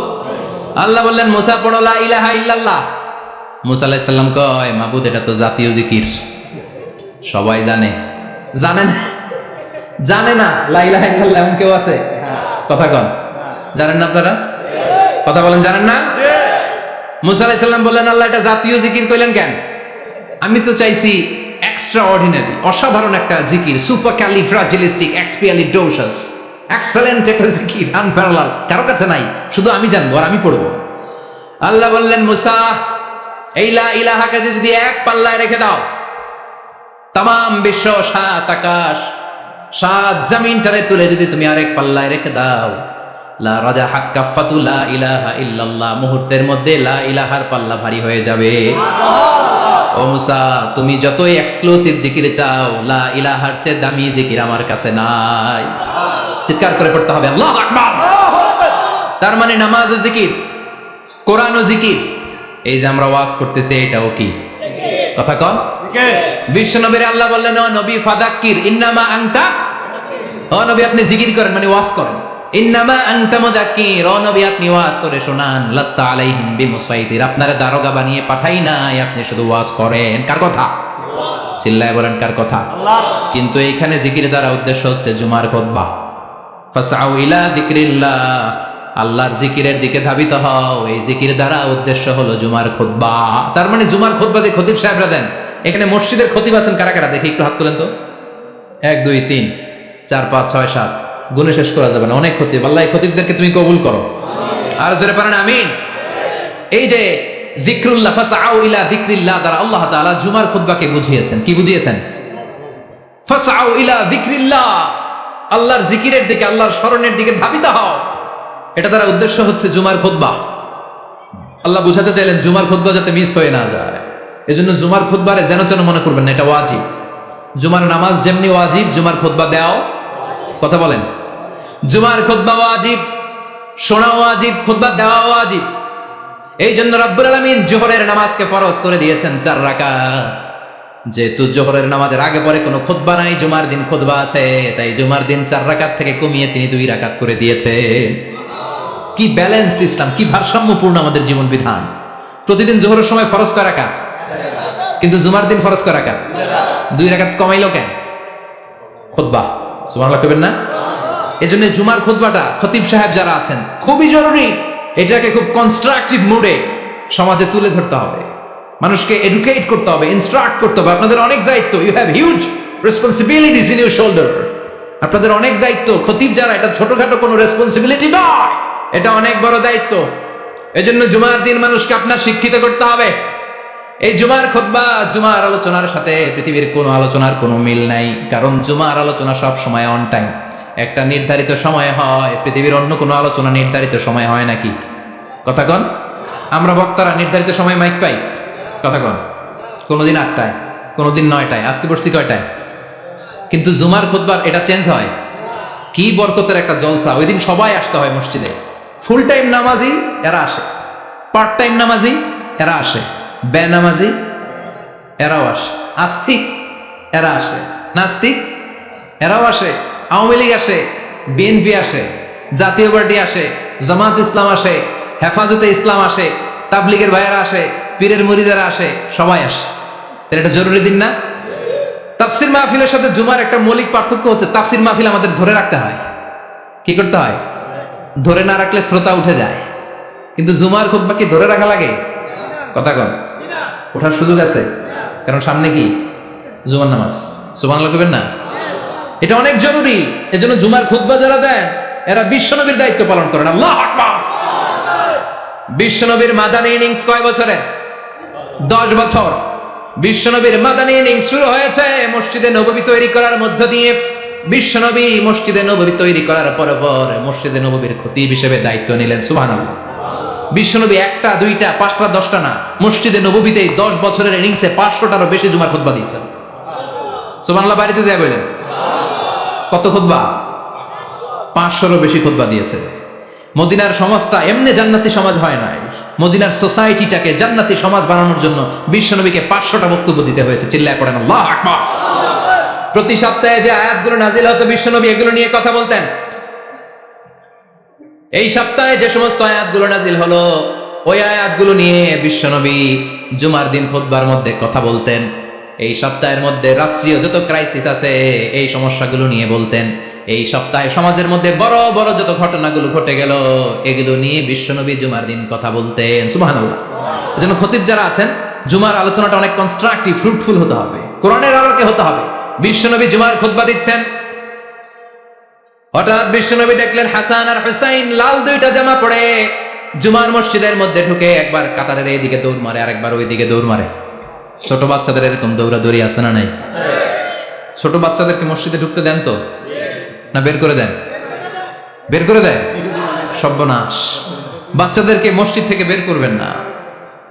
আল্লাহ বললেন, মুসা পড়ো লা ইলাহা ইল্লাল্লাহ। মুসা আলাইহিস সালাম কয়, মাবুদ এটা তো জাতীয় জিকির, সবাই জানে। জানেন? জানে না লা ইলাহা ইল্লাল্লাহ এমন কেউ আছে? কথা কন, জানেন না আপনারা? কথা বলেন, জানেন না? মুসা আলাইহিস সালাম বললেন, আল্লাহ এটা জাতীয় জিকির কইলেন কেন? আমি তো চাইছি এক্সট্রা অর্ডিনারি, অসাধারণ একটা জিকির, সুপারক্যালিফ্রাজিলিস্টিক এক্সপিয়ালিডোসাস, এক্সেলেন্ট একটা জিকির, আনপ্যারালাল, কারো কাছে নাই, শুধু আমি জানবো আর আমি পড়বো। আল্লাহ বললেন, মুসা এই লা ইলাহাকে যদি এক পাল্লায় রেখে দাও, তাম বিশ্ব, 7 আকাশ 7 জমিনটারে তুলে যদি তুমি আরেক পাল্লায় রেখে দাও, লা রাজাহাত কাফাতু লা ইলাহা ইল্লাল্লাহ, মুহূর্তের মধ্যে লা ইলাহার পাল্লা ভারী হয়ে যাবে। ও মুসা, তুমি যতই এক্সক্লুসিভ জিকির চাও, লা ইলাহার চেয়ে দামি জিকির আমার কাছে নাই। চিৎকার করে পড়তে হবে আল্লাহু আকবার। তার মানে নামাজ ও জিকির, কোরআন ও জিকির, এই যে আমরা ওয়াজ করতেছি এটাও কি? কথা কন। বিশ্ব নবীর আল্লাহ বললেন, ও নবী ফাদাক্কির ইন্নামা আনতা, ও নবী আপনি জিকির করেন মানে ওয়াজ করেন। ইন্নামা আনতা মুযাক্কির, ও নবী আপনি ওয়াজ করে শোনান। লাস্তা আলাইহিম বিমুসাইতির, আপনারা দারোগা বানিয়ে পাঠাই নাই, আপনি শুধু ওয়াজ করেন। কার কথা? চিল্লায় বলেন কার কথা? আল্লাহ। কিন্তু এইখানে জিকির দ্বারা উদ্দেশ্য হচ্ছে জুমার খুতবা। ফাসআউ ইলা যিকরিল্লাহ, আল্লাহর জিকিরের দিকে ধাবিত হও। এই জিকির দ্বারা উদ্দেশ্য হলো জুমার খুতবা। তার মানে জুমার খুতবা যে খতিব সাহেবরা দেন, এখানে মসজিদের খতিব আছেন কারা কারা? দেখি একটু হাত তুলেন তো। 1 2 3 4 5 6 7, গুণে শেষ করা যাবে না, অনেক খতিব। আল্লাহ এই খতিবদেরকে তুমি কবুল করো। আর জোরে পড়েন আমিন। এই যে যিকরুল্লাহ ফাসআউ ইলা যিকরিল্লাহ দ্বারা আল্লাহ তাআলা জুমার খুতবাকে বুঝিয়েছেন। কি বুঝিয়েছেন? ফাসআউ ইলা যিকরিল্লাহ, আল্লাহর জিকিরের দিকে, আল্লাহর স্মরণের দিকে ধাবিত হও। এটা দ্বারা উদ্দেশ্য হচ্ছে জুমার খুতবা। আল্লাহ বুঝাতে চাইলেন জুমার খুতবা যাতে মিস হয়ে না যায়। এজন্য জুমার খুতবারে যেন যেন মনে করবেন না, এটা ওয়াজিব। জুমার নামাজ যেমনি ওয়াজিব, জুমার খুতবা দেও, কথা বলেন, জুমার খুতবা ওয়াজিব, শোনা ওয়াজিব, খুতবা দেওয়া ওয়াজিব। এই জন্য রব্বুল আলামিন জোহরের নামাজকে ফরজ করে দিয়েছেন 4 রাকাত। যেহেতু জোহরের নামাজের আগে পরে কোনো খুতবা নাই, জুমার দিন খুতবা আছে, তাই জুমার দিন 4 রাকাত থেকে কমিয়ে তিনি 2 রাকাত করে দিয়েছে। কি ব্যালেন্সড ইসলাম, কি ভারসাম্যপূর্ণ আমাদের জীবন বিধান। প্রতিদিন জোহরের সময় ফরজ কয় রাকাত, কিন্তু জুমার দিন ফরজ কয় রাকাত, 2 রাকাত কমাইলো কেন? খুতবা, সুবহানাল্লাহ কইবেন না? এজন্য জুমার খুতবাটা খতিব সাহেব যারা আছেন খুবই জরুরি। এটাকে খুব কনস্ট্রাকটিভ মুডে সমাজে তুলে ধরতে হবে, মানুষকে এডুকেট করতে হবে, ইনস্ট্রাক্ট করতে হবে। আপনাদের অনেক দায়িত্ব, you have huge responsibilities in your shoulder. আপনাদের অনেক দায়িত্ব। খতিব যারা, এটা ছোটখাটো কোনো রেসপন্সিবিলিটি নয়, এটা অনেক বড় দায়িত্ব। এজন্য জুমার দিন মানুষকে আপনার শিক্ষিত করতে হবে। এই জুমার খুতবা, জুমার আলোচনার সাথে পৃথিবীর কোনো আলোচনার কোনো মিল নাই, কারণ জুমার আলোচনা সব সময় অন টাইম, একটা নির্ধারিত সময় হয়। পৃথিবীর অন্য কোনো আলোচনা নির্ধারিত সময় হয় নাকি? কথা কন। আমরা বক্তারা নির্ধারিত সময় মাইক পাই, কথা কন। কোনোদিন 8টায়, কোনোদিন 9টায়, আজকে পড়ছি কয়টায়? কিন্তু জুমার খুতবার এটা চেঞ্জ হয়। কি বরকতের একটা জলসা! ওই দিন সবাই আসতে হয় মসজিদে। ফুল টাইম নামাজি এরা আসে, পার্ট টাইম নামাজি এরা আসে, বেনামাজি এরাও আসে, আস্তিক এরা আসে, নাস্তিক এরাও আসে, আওয়ামী লীগ আসে, বিএনপি আসে, জাতীয় পার্টি আসে, জামাত ইসলাম আসে, হেফাজতে ইসলাম আসে, তাবলিগের ভাইয়েরা আসে, পীরের মুরিদারা আসে, সবাই আসে। এটা জরুরি দিন না? তাফসির মাহফিলের সাথে জুমার একটা মৌলিক পার্থক্য হচ্ছে, তাফসির মাহফিল আমাদের ধরে রাখতে হয়। কি করতে হয়? ধরে না রাখলে শ্রোতা উঠে যায়। কিন্তু জুমার খুতবা কি ধরে রাখা লাগে? কথা কন। ওঠার সুযোগ আছে, কারণ সামনে কি জুমার নামাজ। সুবহানাল্লাহ কইবেন না? এটা অনেক জরুরি। এজন্য জুমার খুতবা যারা দেন এরা বিশ্বনবীর দায়িত্ব পালন করেন। আল্লাহু আকবার। বিশ্বনবীর মাদানী ইনিংস কয় বছরে? 10 বছর। বিশ্বনবীর মাদানী ইনিংস শুরু হয়েছে মসজিদে নববী তৈরি করার মধ্য দিয়ে। বিশ্বনবী মসজিদে নববী তৈরি করার পর মসজিদে নববীর খতিব হিসেবে দায়িত্ব নিলেন। সুবহানাল্লাহ। বিশ্বনবী 1টা 2টা 5টা 10টা না, মসজিদে নববীতেই 10 বছরের ইনিংসে 500টারও বেশি জুমার খুতবা দিচ্ছেন। সুবহানাল্লাহ। বাড়িতে যায় বলেন কত খুতবা? 500রও বেশি খুতবা দিয়েছে। মদিনার সমাজটা এমনি জান্নাতি সমাজ হয় নাই। মদিনার সোসাইটিটাকে জান্নাতি সমাজ বানানোর জন্য বিশ্বনবীকে 500টা বক্তব্য দিতে হয়েছে। চিল্লায় পড়েন আল্লাহু আকবার। প্রতি সপ্তাহে যে আয়াতগুলো নাজিল হতো বিশ্বনবী এগুলো নিয়ে কথা বলতেন। এই সপ্তাহে যে সমস্ত আয়াতগুলো নাজিল হলো ওই আয়াতগুলো নিয়ে বিশ্বনবী জুমার দিন খুতবার মধ্যে কথা বলতেন। এই সপ্তাহের মধ্যে রাষ্ট্রীয় যত ক্রাইসিস আছে এই সমস্যাগুলো নিয়ে বলতেন। এই সপ্তাহে সমাজের মধ্যে বড় বড় যত ঘটনাগুলো ঘটে গেল এগুলো নিয়ে বিশ্বনবী জুমার দিন কথা বলতেন। সুবহানাল্লাহ। এজন্য খতিব যারা আছেন জুমার আলোচনাটা অনেক কনস্ট্রাকটিভ, ফ্রুটফুল হতে হবে, কোরআনের আলোকে হতে হবে। বিশ্বনবী জুমার খুতবা দিচ্ছেন, হঠাৎ বিশ্বনবী দেখলেন হাসান আর হুসাইন লাল 2টা জামা পরে জুমার মসজিদের মধ্যে ঢুকে একবার কাতারের এইদিকে দৌড় মারে, আরেকবার ওইদিকে দৌড় মারে। ছোট বাচ্চাদের এরকম দৌড়াদৌড়ি আছে না নাই? ছোট বাচ্চাদেরকে মসজিদে ঢুকতে দেন তো না বের করে দেন? বের করে দেয়। সর্বনাশ। বাচ্চাদেরকে মসজিদ থেকে বের করবেন না,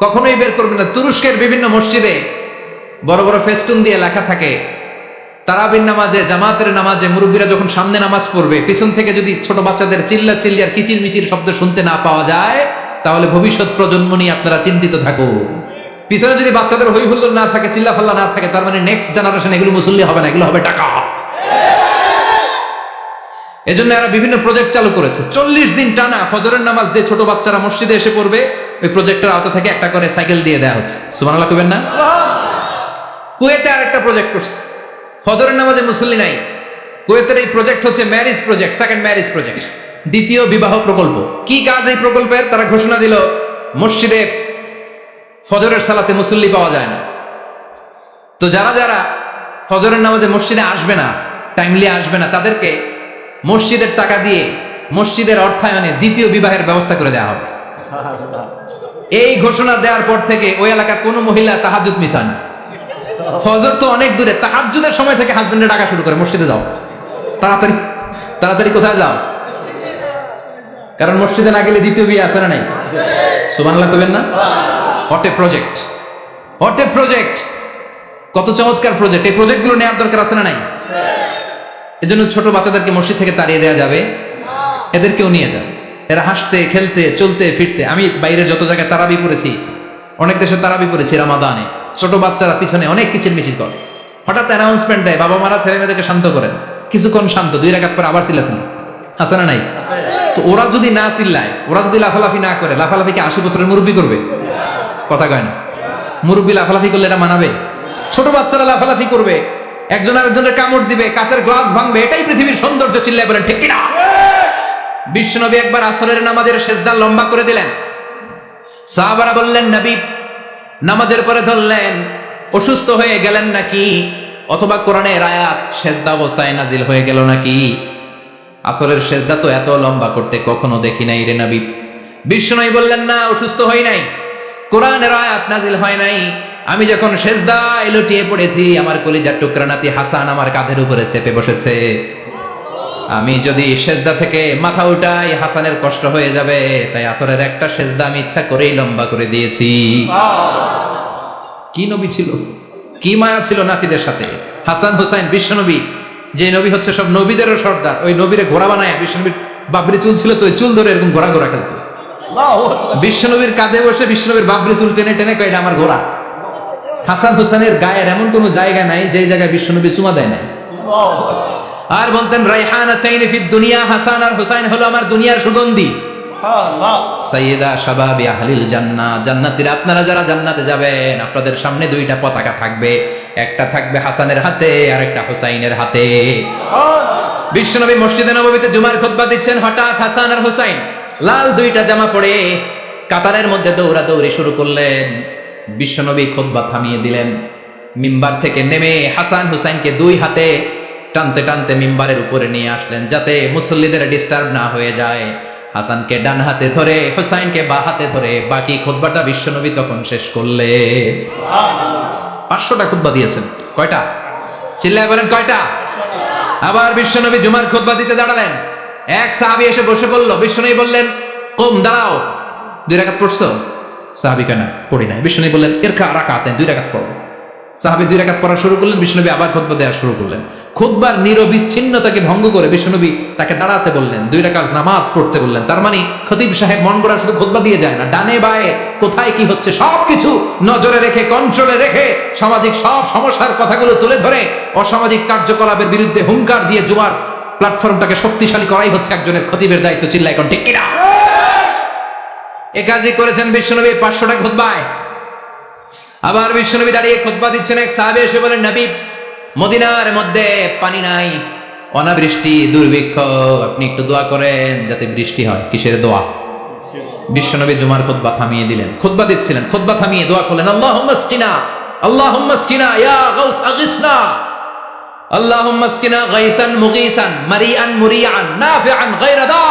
কখনোই বের করবেন না। তুরস্কের বিভিন্ন মসজিদে বড় বড় ফেস্টুন দিয়ে লেখা থাকে তারাবির নামাজে, জামাতের নামাজে মুরব্বীরা যখন সামনে নামাজ পড়বে পিছন থেকে যদি ছোট বাচ্চাদের চিল্লার কিচির মিচির শব্দ শুনতে না পাওয়া যায় তাহলে ভবিষ্যৎ প্রজন্ম নিয়ে আপনারা চিন্তিত থাকুন। পিছনে যদি বাচ্চাদের হই হুল্লোড় না থাকে, চিল্লাফাল্লা না থাকে, তার মানে নেক্সট জেনারেশন এগুলো মুসল্লি হবে না, এগুলো হবে ডাকাত। এজন্য এরা বিভিন্ন প্রজেক্ট চালু করেছে। 40 দিন টানা ফজরের নামাজ যে ছোট বাচ্চারা মসজিদে এসে পড়বে ওই প্রজেক্টের আওতা থেকে একটা করে সাইকেল দিয়ে দেওয়া হচ্ছে। সুবহানাল্লাহ কইবেন না? কুয়েতে আরেকটা প্রজেক্ট করছে, ফজরের নামাজে মুসল্লি নাই। কুয়েতের এই প্রজেক্ট হচ্ছে marriage project, second marriage project, দ্বিতীয় বিবাহ প্রকল্প। কি কাজ এই প্রকল্পের? তারা ঘোষণা দিল মসজিদে ফজরের সালাতে মুসল্লি পাওয়া যায় না, তো যারা যারা ফজরের নামাজে মসজিদে আসবে না, টাইমলি আসবে না, তাদেরকে মসজিদের টাকা দিয়ে মসজিদের অর্থায়নে দ্বিতীয় বিবাহের ব্যবস্থা করে দেওয়া হবে। এই ঘোষণা দেওয়ার পর থেকে ওই এলাকার কোনো মহিলা তাহাজ্জুদ মিস হয় না। ফজর তো অনেক দূরে, তাহাজ্জুদের সময় থেকে হাজবেন্ডে ডাকা শুরু করে, মসজিদে যাও, তাড়াতাড়ি তাড়াতাড়ি কোথায় যাও, কারণ মসজিদে না গেলে দ্বিতীয় বিয়ে আছে না নাই? সুবহানাল্লাহ কইবেন না? What a project, what a project, কত চমৎকার প্রজেক্ট। এই প্রজেক্টগুলো নেওয়ার দরকার আছে না নাই? এজন্য ছোট বাচ্চাদেরকে মসজিদ থেকে তাড়িয়ে দেওয়া যাবে, এদেরকেও নিয়ে যাবে, এরা হাসতে খেলতে চলতে ফিরতে। আমি বাইরের যত জায়গায় তারাবি পড়েছি, অনেক দেশে তারাবি পড়েছি রামাদানে, ছোট বাচ্চারা পিছনে অনেক কিচির মিচির করে, হঠাৎ অ্যানাউন্সমেন্ট দেয়, বাবা মারা ছেলে মেয়েদেরকে শান্ত করেন, কিছুক্ষণ শান্ত, 2 রাকাত পরে আবার চিল্লাছেন, আছে না নাই? তো ওরা যদি না চিল্লায়, ওরা যদি লাফালাফি না করে, লাফালাফিকে 80 বছরের মুরব্বী করবে? কথা কয় না। মুরব্বী লাফালাফি করলে এটা মানাবে? ছোট বাচ্চারা লাফালাফি করবে, একজন আরেকজনের কামড় দিবে, কাঁচের গ্লাস ভাঙবে, এটাই পৃথিবীর সৌন্দর্য। চিল্লায় বলেন ঠিক কিনা? বিশ্বনবী একবার আসরের নামাজের সেজদা লম্বা করে দিলেন, সাহাবারা বললেন নবী নামাজের পরে ধরলেন, অসুস্থ হয়ে গেলেন নাকি, অথবা কোরআনের আয়াত সেজদা অবস্থায় নাজিল হয়ে গেল নাকি? আসরের সেজদা তো এত লম্বা করতে কখনো দেখি নাই রে নবী। বিশ্বনবী বললেন না, অসুস্থ হই নাই, কোরআনের আয়াত নাজিল হয় নাই, আমি যখন সেজদায় লুটিয়ে পড়েছি, আমার কলিজার টুকরা নাতি হাসান আমার কাঁধের উপরে চেপে বসেছে, আমি যদি সেজদা থেকে মাথা উঠাই হাসানের কষ্ট হয়ে যাবে, তাই আসরের একটা সেজদা আমি ইচ্ছা করেই লম্বা করে দিয়েছি। কি নবী ছিল, কি মায়া ছিল নাতিদের সাথে। হাসান হুসাইন, বিশ্বনবী যে নবী হচ্ছে সব নবীদেরও সর্দার, ওই নবীরে ঘোড়া বানায়, বিশ্বনবীর বাবরি চুল ছিল তো ওই চুল ধরে এরকম ঘোড়া ঘোড়া খেলতো, বিশ্বনবীর কাঁধে বসে বিশ্বনবীর বাবরি চুল টেনে টেনে কয় এটা আমার ঘোড়া। হাসান হুসাইনের গায়ের এমন কোন জায়গা নাই যে জায়গায় বিশ্বনবী চুমা দেয় নাই। আর বলতেন রাইহানা চাইনি ফিদ দুনিয়া, হাসান আর হুসাইন হলো আমার দুনিয়ার সুগন্ধি। সাইয়্যিদা শাবাবি আহলিল জান্নাহ, জান্নাতীরা আপনারা যারা জান্নাতে যাবেন, আপনাদের সামনে 2টা পতাকা থাকবে, একটা থাকবে হাসানের হাতে আর একটা হুসাইনের হাতে। বিশ্বনবী মসজিদে নববীতে জুমার খুতবা দিচ্ছেন, হঠাৎ হাসান আর হুসাইন লাল 2টা জামা পরে কাতারের মধ্যে দৌড়াদৌড়ি শুরু করলেন। বিশ্বনবী খুতবা থামিয়ে দিলেন, মিম্বার থেকে নেমে হাসান হুসাইনকে 2 হাতে টানতে টানতে মিম্বারের উপরে নিয়ে আসলেন, যাতে মুসল্লিদের ডিস্টার্ব না হয়ে যায়। হাসানকে ডান হাতে ধরে, হুসাইনকে বাঁ হাতে ধরে বাকি খুতবাটা বিশ্বনবী তখন শেষ করলে। 500টা খুতবা দিয়েছেন। কয়টা? চিল্লায় বলেন কয়টা? আবার বিশ্বনবী জুমার খুতবা দিতে দাঁড়ালেন, এক সাহাবী এসে বসে পড়ল, বিশ্বনবী বললেন কুম, দাঁড়াও, 2 রাকাত পড়ছো? সাহাবী কেন পড়ি নাই। বিশ্বনবী বললেন ইরকা রাকাতাইন, 2 রাকাত পড়ো। সাহাবী 2 রাকাত পড়া শুরু করলেন, বিশ্বনবী আবার খুতবা দেওয়া শুরু করলেন। খুতবার নিরবিচ্ছিন্নতাকে ভঙ্গ করে বিশ্বনবী তাকে দাঁড়াতে বললেন, 2 রাকাত নামাজ পড়তে বললেন। তার মানে খতিব সাহেব মন গড়া শুধু খুতবা দিয়ে যায় না, ডানে বায়ে কোথায় কি হচ্ছে সবকিছু নজরে রেখে, কন্ট্রোলে রেখে, সামাজিক সব সমস্যার কথাগুলো তুলে ধরে অসামাজিক কার্যকলাপের বিরুদ্ধে হুঙ্কার দিয়ে জুমার প্ল্যাটফর্মটাকে শক্তিশালী করাই হচ্ছে একজনের খতিবের দায়িত্ব। চিল্লায় এখন ঠিক কিনা? এ কাজই করেছেন বিশ্বনবী 500টা খুতবায়। আবার বিশ্বনবী দাঁড়িয়ে খুতবা দিচ্ছেন, এক সাহাবী এসে বলেন নবী মদিনার মধ্যে পানি নাই, অনাবৃষ্টি, দুর্ভিক্ষ, আপনি একটু দোয়া করেন যাতে বৃষ্টি হয়। কিসের দোয়া? বিশ্বনবী জুমার খুতবা থামিয়ে দিলেন, খুতবা দিচ্ছিলেন, খুতবা থামিয়ে দোয়া করলেন, আল্লাহুম্মা আসকিনা, আল্লাহুম্মা আসকিনা ইয়া গাউস আগিসনা, আল্লাহুম্মা আসকিনা গাইসান মুগীসান মারিআন মুরিআন নাফিআন গায়রা দা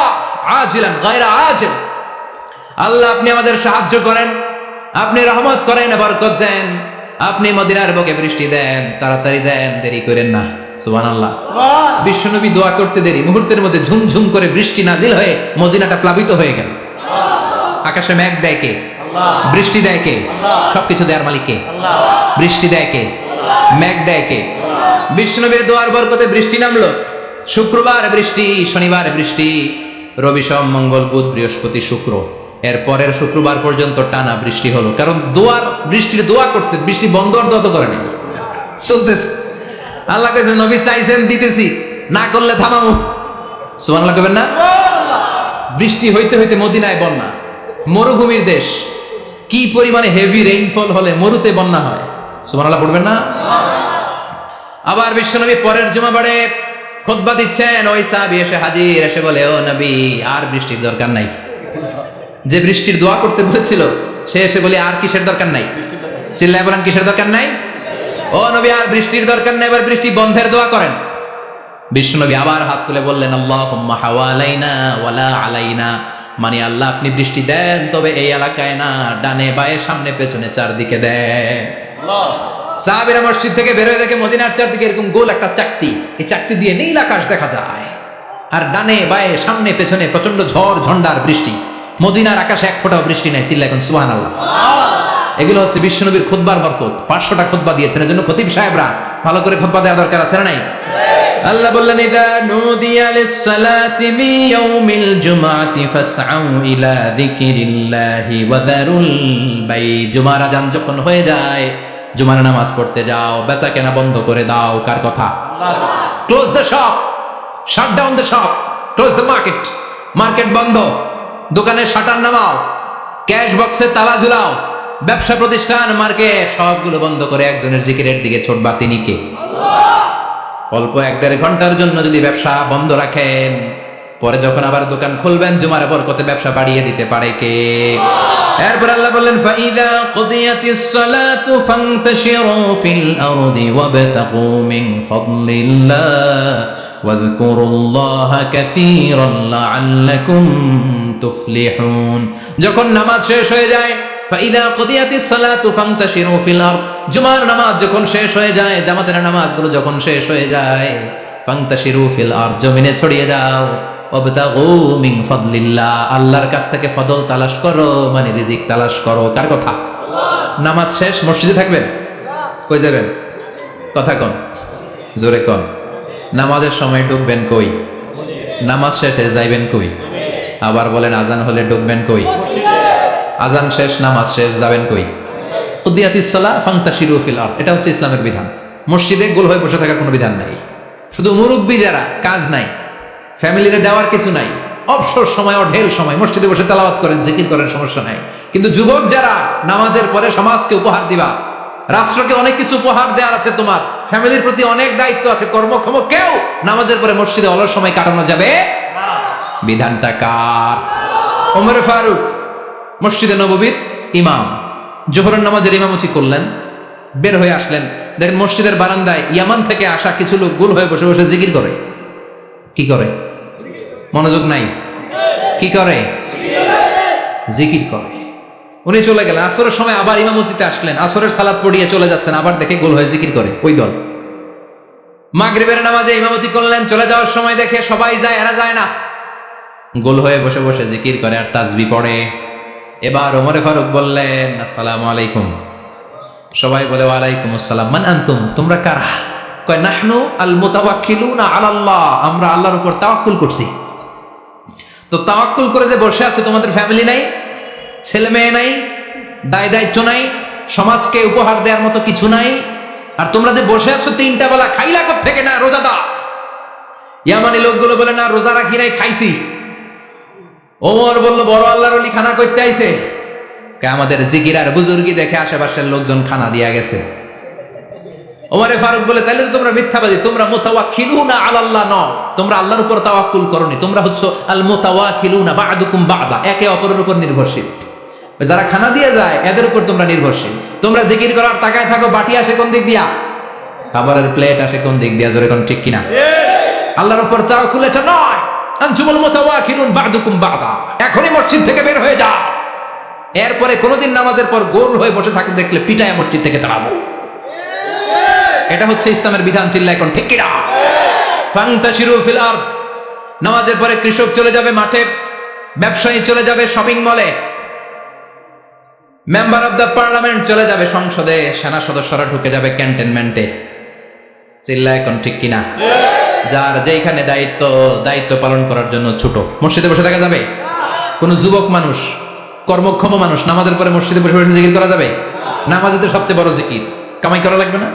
আজিলান গায়রা আজিল। আল্লাহ আপনি আমাদের সাহায্য করেন, আপনি রহমত করেন, বরকত দেন, আপনি মদিনার বুকে বৃষ্টি দেন, তাড়াতাড়ি দেন, দেরি করেন না। সুবহানাল্লাহ। বিশ্বনবী দোয়া করতে দেরি, মুহূর্তের মধ্যে ঝুমঝুম করে বৃষ্টি নাজিল হয়ে মদিনাটা প্লাবিত হয়ে গেল। আকাশে মেঘ দেয় কে? বৃষ্টি দেয় কে? সবকিছু দেয়ার মালিক কে? বৃষ্টি দেয় কে? মেঘ দেয় কে? বিশ্বনবীর দোয়ার বরকতে বৃষ্টি নামলো। শুক্রবার বৃষ্টি, শনিবার বৃষ্টি, রবি সোম মঙ্গল বুধ বৃহস্পতি শুক্র, এর পরের শুক্রবার পর্যন্ত টানা বৃষ্টি হলো। কারণ বৃষ্টির দোয়া করছে, বৃষ্টি বন্ধ আর দত করেনি, চলতেছে। আল্লাহ কাছে নবী চাইছেন, দিতেছি, না করলে থামামু। সুবহানাল্লাহ কবেন না? বৃষ্টি হইতে হইতে মদিনায় বন্যা, মরুভূমির দেশ, কি পরিমাণে হেভি রেইনফল হলে মরুতে বন্যা হয়। সুবহানাল্লাহ পড়বেন না? আবার বিশ্বনবী পরের জুমাবারে খুতবা দিচ্ছেন, ওই সাহাবী এসে হাজির, এসে বলে ও নবী আর বৃষ্টির দরকার নাই। যে বৃষ্টির দোয়া করতে বলেছিল সে এসে বলে আর কিসের দরকার নাই? চিল্লায় বলেন কিসের দরকার নাই? ও নবী আর বৃষ্টির দরকার নাই, এবার বৃষ্টি বন্ধের দোয়া করেন। বিশ্বনবী আবার হাত তুলে বললেন আল্লাহুম্মা হাওয়ালাইনা ওয়ালা আলাইনা, মানে আল্লাহ আপনি বৃষ্টি দেন, তবে এই এলাকায় না, ডানে বায়ে সামনে পেছনে চারদিকে দেন। সাহাবীরা মসজিদ থেকে বের হয়ে দেখে মদিনার চারদিকে এরকম গোল একটা চাকতি, এই চাকতি দিয়ে নীল আকাশ দেখা যায়, আর ডানে বায়ে সামনে পেছনে প্রচন্ড ঝড় ঝন্ডার বৃষ্টি। মদিনার আকাশে এক ফোঁটাও বৃষ্টি নাই। চিল্লা এখন সুবহানাল্লাহ। এগুলো হচ্ছে বিশ্বনবীর খুতবার বরকত। 500টা খুতবা দিয়েছেন, এজন্য খতিব সাহেবরা ভালো করে খুতবা দেওয়া দরকার আছে না নাই? আল্লাহ বললেন, ইযা নুদিয়া লিস-সালাতি মিন ইয়াউমিল জুমআতি ফাসআউ ইলা যিকরিল্লাহি ওয়া যারুল বাই। জুমার আযান যখন হয়ে যায়, জুমার নামাজ পড়তে যাও, বেচা কেনা বন্ধ করে দাও। কার কথা? আল্লাহ। Close the shop, shut down the shop, close the market. Market বন্ধ, দোকানের শাটার নামাও, ক্যাশ বক্সে তালা ঝুলাও, ব্যবসা প্রতিষ্ঠান মার্কেট সবগুলো বন্ধ করে একজনের জিকিরের দিকে ছোটবা। তিনি কে? অল্প 1-1.5 ঘন্টার জন্য যদি ব্যবসা বন্ধ রাখেন, পরে যখন আবার দোকান খুলবেন, জুমার বরকতে ব্যবসা বাড়িয়ে দিতে পারে কে? এরপর আল্লাহ বললেন, ফাইদা কুদিয়াতিস সালাতু ফান্তাশিরু ফিল আরদি ওয়াবতাগু মিন ফাদলিল্লাহ ওয়াযকুরুল্লাহা কাসীরান লাআল্লাকুম তুফলিহুন। যখন নামাজ শেষ হয়ে যায়, ফাইদা কুদিয়াতিস সালাতু ফান্তাশিরু ফিল আরদ, জুমার নামাজ যখন শেষ হয়ে যায়, জামাতের নামাজগুলো যখন শেষ হয়ে যায়, ফান্তাশিরু ফিল আরদ, জমিনে ছড়িয়ে যাও, ওয়াবতাগু মিন ফাদলিল্লাহ, আল্লাহর কাছ থেকে ফজল তালাশ করো, মানে রিজিক তালাশ করো। কার কথা? আল্লাহ। নামাজ শেষ মসজিদে থাকবেন? কই যাবেন? কথা কোন, জোরে কোন। নামাজের সময় ঢুকবেন কই? নামাজ শেষে যাইবেন কই? আবার বলেন, আজান হলে ঢুকবেন কই? আজান শেষ, নামাজ শেষ, যাবেন কই? কুদিয়াতিস সালাহ ফান্তাশিরু ফিল আরদ, এটা হচ্ছে ইসলামের বিধান। মসজিদে গোল হয়ে বসে থাকার কোনো বিধান নাই। শুধু মুরব্বী যারা, কাজ নাই, ফ্যামিলিতে দেওয়ার কিছু নাই, অবসর সময়, অঢেল সময় মসজিদে বসে তেলাওয়াত করেন, জিকির করেন, সমস্যা নাই। কিন্তু যুবক যারা, নামাজের পরে সমাজকে উপহার দিবা, রাষ্ট্রকে অনেক কিছু উপহার দেওয়ার আছে, তোমার ফ্যামিলির প্রতি অনেক দায়িত্ব আছে, কর্মক্ষম কেউ নামাজের পরে মসজিদে অলস সময় কাটানো যাবে? বিধানটা কার? ওমর ফারুক মসজিদে নববীর ইমাম, জোহরের নামাজের ইমামতি করলেন, বের হয়ে আসলেন, দেখেন মসজিদের বারান্দায় ইয়ামান থেকে আসা কিছু লোক গোল হয়ে বসে বসে জিকির করে। কি করে? মনোযোগ নাই। কি করে? জিকির করে। উনি চলে গেলেন, আসরের সময় আবার ইমামতিতে আসলেন, আসরের সালাত পড়িয়ে চলে যাচ্ছেন, আবার দেখে গোল হয়ে জিকির করে ওই দল। মাগরিবের নামাজে ইমামতি করলেন, চলে যাওয়ার সময় দেখে সবাই যায়, এরা যায় না, গোল হয়ে বসে বসে জিকির করে আর তাসবিহ পড়ে। এবার ওমর ফারুক বললেন, আসসালামু আলাইকুম। সবাই বলে, ওয়ালাইকুম আসসালাম। মান আনতুম, তোমরা কারা? কয়, নাহনু আল মুতাওয়াক্কিলুনা আলাল্লাহ, আমরা আল্লাহর উপর তাওয়াক্কুল করছি। তো তাওয়াক্কুল করে যে বসে আছে, তোমাদের ফ্যামিলি নাই, ছেলে মেয়ে নাই, দায় দায়িত্ব নাই, সমাজকে উপহার দেওয়ার মতো কিছু নাই, আর তোমরা যে বসে আছো 3টা বেলা, খাইলা কোত্থেকে? না রোজাদার। ইয়ামানি লোকগুলো বলে, না রোজা রাখি নাই, খাইছি। ওমর বলল, বড় আল্লাহর ওলি খানা করতে আইছে? আমাদের জিকির আর বুজুর্গি দেখে আশেপাশের লোকজন খানা দিয়া গেছে। ওমরে ফারুক বলে, তাহলে তো তোমরা মিথ্যাবাদী, তোমরা মুতাওয়াক্কিলুনা আলাল্লাহ নও, তোমরা আল্লাহর উপর তাওয়াক্কুল করনি, তোমরা হচ্ছে আল মুতাওয়াক্কিলুনা বা'দুকুম বা'দা, একে অপরের উপর নির্ভরশীল। যারা খানা দিয়ে যায় এদের উপর তোমরা নির্ভরশীল। তোমরা জিকির করার তাকায় থাকো, বাটি আসে কোন দিক দিয়া? খাবারের প্লেট আসে কোন দিক দিয়া? জোরে কোন, ঠিক কিনা? আল্লাহর উপর তাওয়াক্কুল এটা নয়। আনতুমুল মুতাওয়াক্কিলুন বা'দুকুম বা'দা, এখনই মসজিদ থেকে বের হয়ে যাও। এরপরে কোনোদিন নামাজের পর গোল হয়ে বসে থাকতে দেখলে পিটায় মসজিদ থেকে তাড়াবো। এটা হচ্ছে ইসলামের বিধান। চিল্লা এখন, ঠিক কিনা? ফান্তাশিরু ফিল আরদ, নামাজের পরে কৃষক চলে যাবে মাঠে, ব্যবসায়ী চলে যাবে শপিং মলে, মেম্বার অফ দ্য পার্লামেন্ট চলে যাবে সংসদে, সেনা সদস্যরা ঢুকে যাবে ক্যান্টনমেন্টে। চিল্লা এখন, ঠিক কিনা? যার যেখানে দায়িত্ব পালন করার জন্য ছোট, মসজিদে বসে থাকা যাবে? কোন যুবক মানুষ, কর্মক্ষম মানুষ নামাজের পরে মসজিদে বসে বসে জিকির করা যাবে? নামাজে তো সবচেয়ে বড় জিকির, কামাই করা লাগবে না?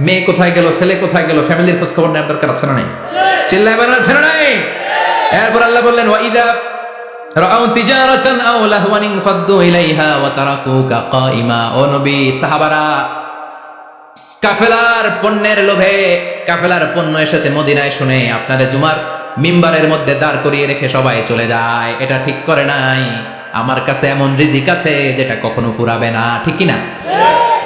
মেয়ে কোথায় গেল, ছেলে কোথায় গেল, ফ্যামিলির খোঁজ খবর নেওয়ার দরকার আছে না নাই? চিল্লায় বলেন, আছে না নাই? এরপর আল্লাহ বললেন, ওয়াইদা রাআউ তিজারাতান আও লাহওয়ান ফাদ্দু ইলাইহা ওয়া তারাকুকা কাইমা। ও নবী, সাহাবারা কাফেলার পণ্যের লোভে, কাফেলার পণ্য এসেছে মদিনায় শুনে আপনাদের জুমার মিম্বারের মধ্যে দাঁড় করিয়ে রেখে সবাই চলে যায়। এটা ঠিক করে নাই। আমার কাছে এমন রিজিক আছে যেটা কখনো ফুরাবে না, ঠিক কিনা?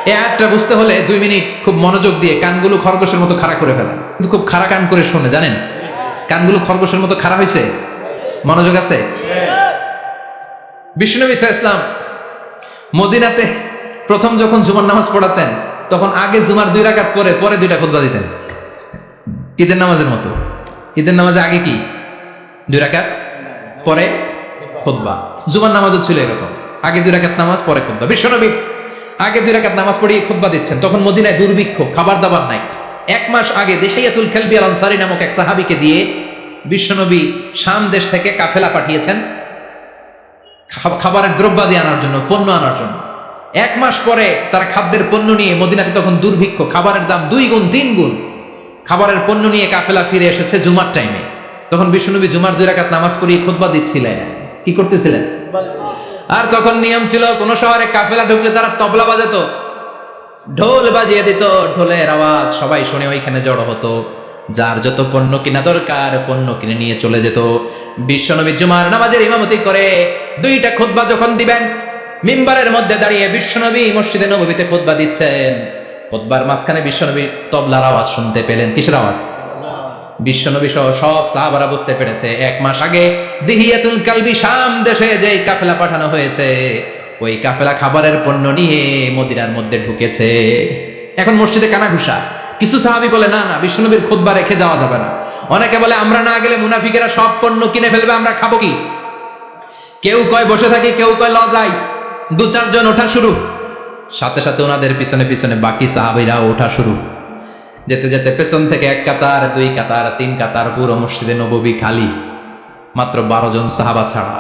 এই আয়াতটা বুঝতে হলে 2 মিনিট খুব মনোযোগ দিয়ে কানগুলো খরগোশের মতো খাড়া করে ফেলা। কিন্তু খুব খাড়া কান করে শুনে, জানেন কানগুলো খরগোশের মতো খাড়া হয়েছে? মনোযোগ আছে? বিশ্বনবী সাল্লাল্লাহু আলাইহি ওয়াসাল্লাম মদিনাতে প্রথম যখন জুমার নামাজ পড়াতেন তখন আগে জুমার 2 রাকাত পরে 2টা খুতবা দিতেন, ঈদের নামাজের মতো। ঈদের নামাজে আগে কি 2 রাকাত পরে খুতবা, জুমার নামাজও ছিল এরকম, আগে 2 রাকাত নামাজ পরে খুতবা। বিশ্বনবী আগে 2 রাকাত নামাজ পড়িয়ে খুতবা দিচ্ছেন, তখন মদিনায় দুর্ভিক্ষ, খাবার দাবার নাই। 1 মাস আগে দিহিয়াতুল কালবি আল আনসারী নামক এক সাহাবীকে দিয়ে বিশ্বনবী শাম দেশ থেকে কাফেলা পাঠিয়েছেন খাবারের দ্রব্যাদি আনার জন্য, পণ্য আনার জন্য। 1 মাস পরে তারা খাদ্যের পণ্য নিয়ে, মদিনাতে তখন দুর্ভিক্ষ, খাবারের দাম 2 গুণ 3 গুণ, খাবারের পণ্য নিয়ে কাফেলা ফিরে এসেছে জুমার টাইমে। তখন বিশ্বনবী জুমার 2 রাকাত নামাজ পড়িয়ে খুতবা দিচ্ছিলেন। কি করতেছিলেন? আর তখন নিয়ম ছিল, কোন শহরে কাফেলা ঢুকলে তারা তবলা বাজাতো, ঢোল বাজিয়ে দিত, ঢোলের আওয়াজ সবাই শুনে ওইখানে জড়ো হতো, যার যত পণ্য কিনা দরকার পণ্য কিনে নিয়ে চলে যেত। বিশ্বনবী জুমার নামাজের ইমামতি করে 2টা খুতবা যখন দিবেন, মিম্বারের মধ্যে দাঁড়িয়ে বিশ্বনবী মসজিদে নববীতে খুতবা দিচ্ছেন, খুতবার মাঝখানে বিশ্বনবী তবলার আওয়াজ শুনতে পেলেন। কিসের আওয়াজ? বিশ্বনবী সহ সব সাহাবারা বুঝতে পেরেছে 1 মাস আগে দিহিয়াতুল কালবি শাম দেশে যেই কাফেলা পাঠানো হয়েছে, ওই কাফেলা খাবারের পণ্য নিয়ে মদিনার মধ্যে ঢুকেছে। এখন মসজিদে কানাঘুষা। কিছু সাহাবী বলে না না, বিশ্বনবীর খুতবা রেখে যাওয়া যাবে না। অনেকে বলে আমরা না গেলে মুনাফিকেরা সব পণ্য কিনে ফেলবে, আমরা খাবো কি? কেউ কয় বসে থাকি, কেউ কয় লজাই। 2-4 জন ওঠা শুরু, সাথে সাথে ওনাদের পিছনে পিছনে বাকি সাহাবীরা ওঠা শুরু। যেতে যেতে পেছন থেকে 1 কাতার, 2 কাতার, 3 কাতার, পুরো মসজিদে নববী খালি, মাত্র 12 জন সাহাবা ছাড়া।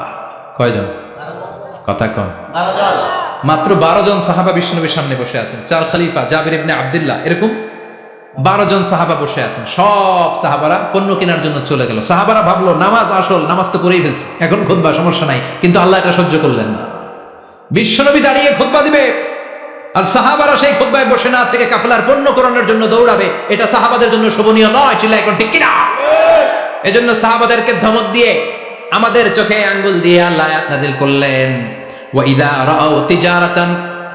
কয়জন? কথা কম। মাত্র 12 জন সাহাবা বিশ্বনবীর সামনে বসে আছেন। 4 খলিফা, জাবির ইবনে আব্দুল্লাহ, এরকম 12 জন সাহাবা বসে আছেন। সব সাহাবারা পণ্য কেনার জন্য চলে গেল। সাহাবারা ভাবলো নামাজ আসল, নামাজ তো পড়েই ফেলছে, এখন খুতবা সমস্যা নাই, কিন্তু আল্লাহ এটা সহ্য করলেন না। বিশ্বনবী দাঁড়িয়ে খুতবা দিবে আর সাহাবারা সেই খুতবায় বসে না থেকে কাফেলার পণ্য করানোর জন্য দৌড়াবে, এটা সাহাবাদের জন্য শোভনীয় নয়। ছিল এখন ঠিক কিনা? এজন্য সাহাবাদেরকে ধমক দিয়ে, আমাদের চোখে আঙ্গুল দিয়ে আল্লাহ আয়াত নাযিল করলেন, ওয়া ইযা রাআউ তিজারাতান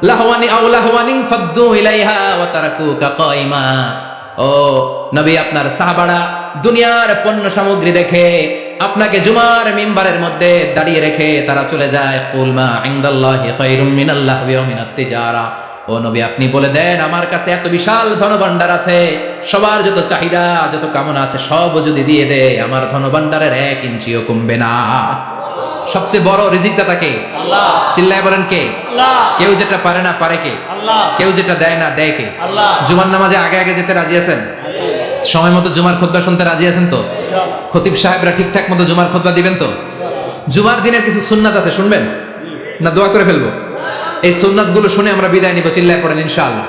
লাহওয়ানি আও লাহওয়ানিন ফাদ্দু ইলাইহা ওয়া তারাকুকা কাইমা। ও নবী, আপনার সাহাবারা দুনিয়ার পণ্য সামগ্রী দেখে আপনাকে জুমার মিম্বারের মধ্যে দাঁড়িয়ে রেখে তারা চলে যায়। কুল মা ইনদাল্লাহি খায়রুম মিনাল লাহওয়ি ওয়া মিনাত তিজারা। ও নবী, আপনি বলে দেন আমার কাছে এত বিশাল ধনভাণ্ডার আছে, সবার যত চাহিদা যত কামনা আছে সব যদি দিয়ে দেয়, আমার ধনভাণ্ডারের 1 ইঞ্চিও কমবে না। সবচেয়ে বড় রিজিকদাতা কে? আল্লাহ। চিল্লায় বলেন কে? আল্লাহ। কেউ যেটা পারে না পারে কে? আল্লাহ। কেউ যেটা দেয় না দেয় কে? আল্লাহ। জুমার নামাজে আগে আগে যেতে রাজি আছেন? সময় মতো জুমার খুতবা শুনতে রাজি আছেন তো? খতিব সাহেবরা ঠিকঠাক মতো জুমার খুতবা দিবেন তো? জুমার দিনের কিছু সুন্নাত আছে, শুনবেন না দোয়া করে ফেলবো? এই সুন্নাত গুলো শুনে আমরা বিদায় নিব। চিল্লায় পড়েন ইনশাআল্লাহ।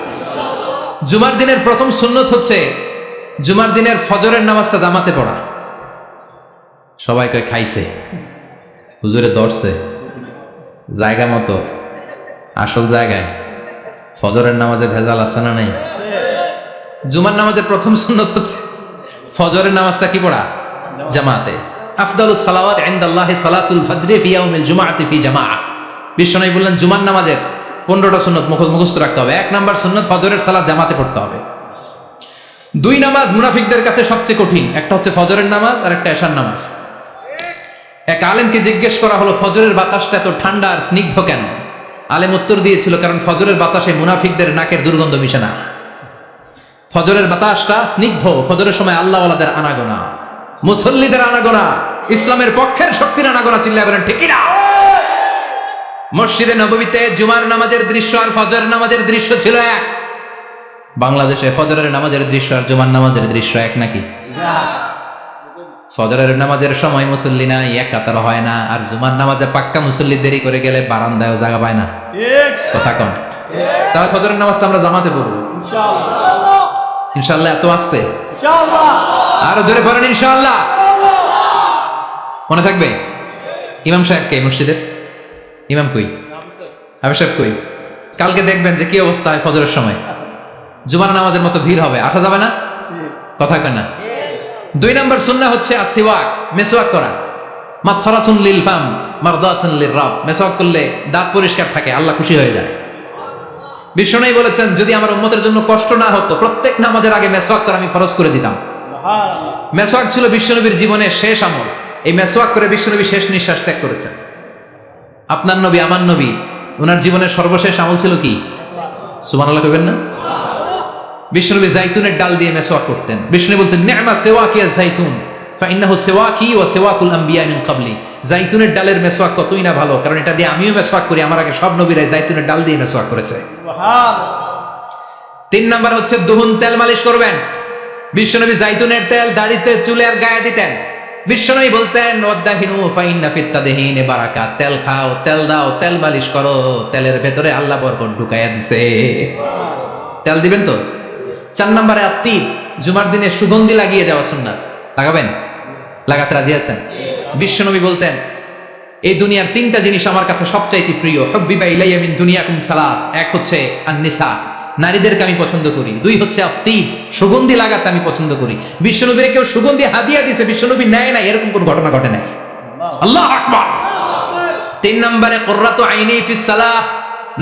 জুমার দিনের প্রথম সুন্নত হচ্ছে জুমার দিনের ফজরের নামাজটা জামাতে পড়া। সবাই কয় খাইছে, হুজুরে ধরছে জায়গা মতো, আসল জায়গায়। ফজরের নামাজে ভেজাল আছে না নাই? জুমার নামাজের প্রথম সুন্নত হচ্ছে ফজরের নামাজটা কি পড়া? জামাতে। আফদালুস সালাওয়াত ইনদাল্লাহি সালাতুল ফজরি ফি ইয়াউমিল জুমআতি ফি জামাআহ। বিশ্বনবী বললেন জুমার নামাজের 15টা সুন্নত মুখস্থ রাখতে হবে। 1 নাম্বার সুন্নত ফজরের সালাত জামাতে পড়তে হবে। 2 নামাজ মুনাফিকদের কাছে সবচেয়ে কঠিন, একটা হচ্ছে ফজরের নামাজ আর একটা এশার নামাজ। এক আলেমকে জিজ্ঞেস করা হলো ফজরের বাতাসটা এত ঠান্ডা আর স্নিগ্ধ কেন? আলেম উত্তর দিয়েছিল, কারণ ফজরের বাতাসে মুনাফিকদের নাকের দুর্গন্ধ মিশে না। ফজরের বাতাসটা স্নিগ্ধ, ফজরের সময় আল্লাহওয়ালাদের আনাগোনা, মুসল্লিদের আনাগোনা, ইসলামের পক্ষের শক্তির আনাগোনা। চিল্লায় বলেন ঠিক কিনা? মসজিদে নববীতে জুমার নামাজের দৃশ্য আর ফজরের নামাজের দৃশ্য ছিল এক। বাংলাদেশে ফজরের নামাজের দৃশ্য আর জুমার নামাজের দৃশ্য এক নাকি? ফজরের নামাজের সময় মুসল্লি নাই, 1 কাতার হয় না, আর জুমার নামাজে পাক্কা মুসল্লি দেরি করে গেলে বারান্দায়ও জায়গা পায় না। কথা কম। তাহলে ফজরের নামাজটা আমরা জামাতে পড়বো ইনশাআল্লাহ। ইনশাআল্লাহ। এত আসতে ইনশাআল্লাহ, আরো জোরে পড়েন ইনশাআল্লাহ। মনে থাকবে? ইমাম সাহেব কে মসজিদের? ইমাম কই? হাফেজ সাহেব কই? কালকে দেখবেন যে কি অবস্থা হয় ফজরের সময়। জুমার নামাজের মতো ভিড় হবে, আসা যাবে না। কথা কয় না? 2 নাম্বার সুন্নাহ হচ্ছে আসওয়াক, মেসওয়াক করা। মাতহারাতুন লিল ফাম মারদাতুন লিররাব। মেসওয়াক করলে দাঁত পরিষ্কার থাকে, আল্লাহ খুশি হয়ে যায়। বিশ্বনবী বলেছেন যদি আমার উম্মতের জন্য কষ্ট না হতো প্রত্যেক নামাজের আগে মেসওয়াক করা আমি ফরজ করে দিতাম। মেসওয়াক ছিল বিশ্বনবীর জীবনের শেষ আমল। এই মেসওয়াক করে বিশ্বনবী শেষ নিঃশ্বাস ত্যাগ করেছেন। আপনার নবী আমার নবী ওনার জীবনের সর্বশেষ আমল ছিল কি? সুবহানাল্লাহ কইবেন না? বিশ্বনবী জাইতুনের ডাল দিয়ে মেসওয়াক করতেন। বিশ্বনবী বলতেন নি'মা সিওয়াকিয়া জাইতুন ফাইন্নাহু সিওয়াকি ওয়া সিওয়াকুল আম্বিয়া মিন ক্বাবলি। জাইতুনের ডালের মেসওয়াক কতই না ভালো, কারণ এটা দিয়ে আমিও মেসওয়াক করি, আমার আগে সব নবীরাই জাইতুনের ডাল দিয়ে মেসওয়াক করেছে। সুবহানাল্লাহ। 3 নাম্বার হচ্ছে দুহুন, তেল মালিশ করবেন। বিশ্বনবী জাইতুনের তেল দাড়িতে চুলে আর গায়ে দিতেন। বিশ্বনবী বলতেন ওয়াদাহিনু ফাইন্না ফিত তাদহিনে বারাকাত, তেল খাও, তেল দাও, তেল মালিশ করো, তেলের ভেতরে আল্লাহ বরকত ঢুকাইয়া দিছে। তেল দিবেন তো? 4 নম্বরে আত্তিব, জুমার দিনে সুগন্ধি লাগিয়ে যাওয়া সুন্নাত। লাগাবেন? লাগাতে রাজি আছেন? বিশ্বনবী বলতেন এই দুনিয়ার 3টা জিনিস আমার কাছে সবচাইতে প্রিয়, হুব্বিবা ইলাইয়া মিন দুনিয়াকুম সালাস। এক হচ্ছে আন-নিসা, নারীদেরকে আমি পছন্দ করি। 2 হচ্ছে আত্তিব, সুগন্ধি লাগাতে আমি পছন্দ করি। বিশ্বনবীর কেউ সুগন্ধি হাদিয়া দিয়েছে, বিশ্বনবী নেয় না, এরকম কোন ঘটনা ঘটে নাই। আল্লাহু আকবার। 3 নম্বরে কুররাতু আইনি ফিস সালাহ,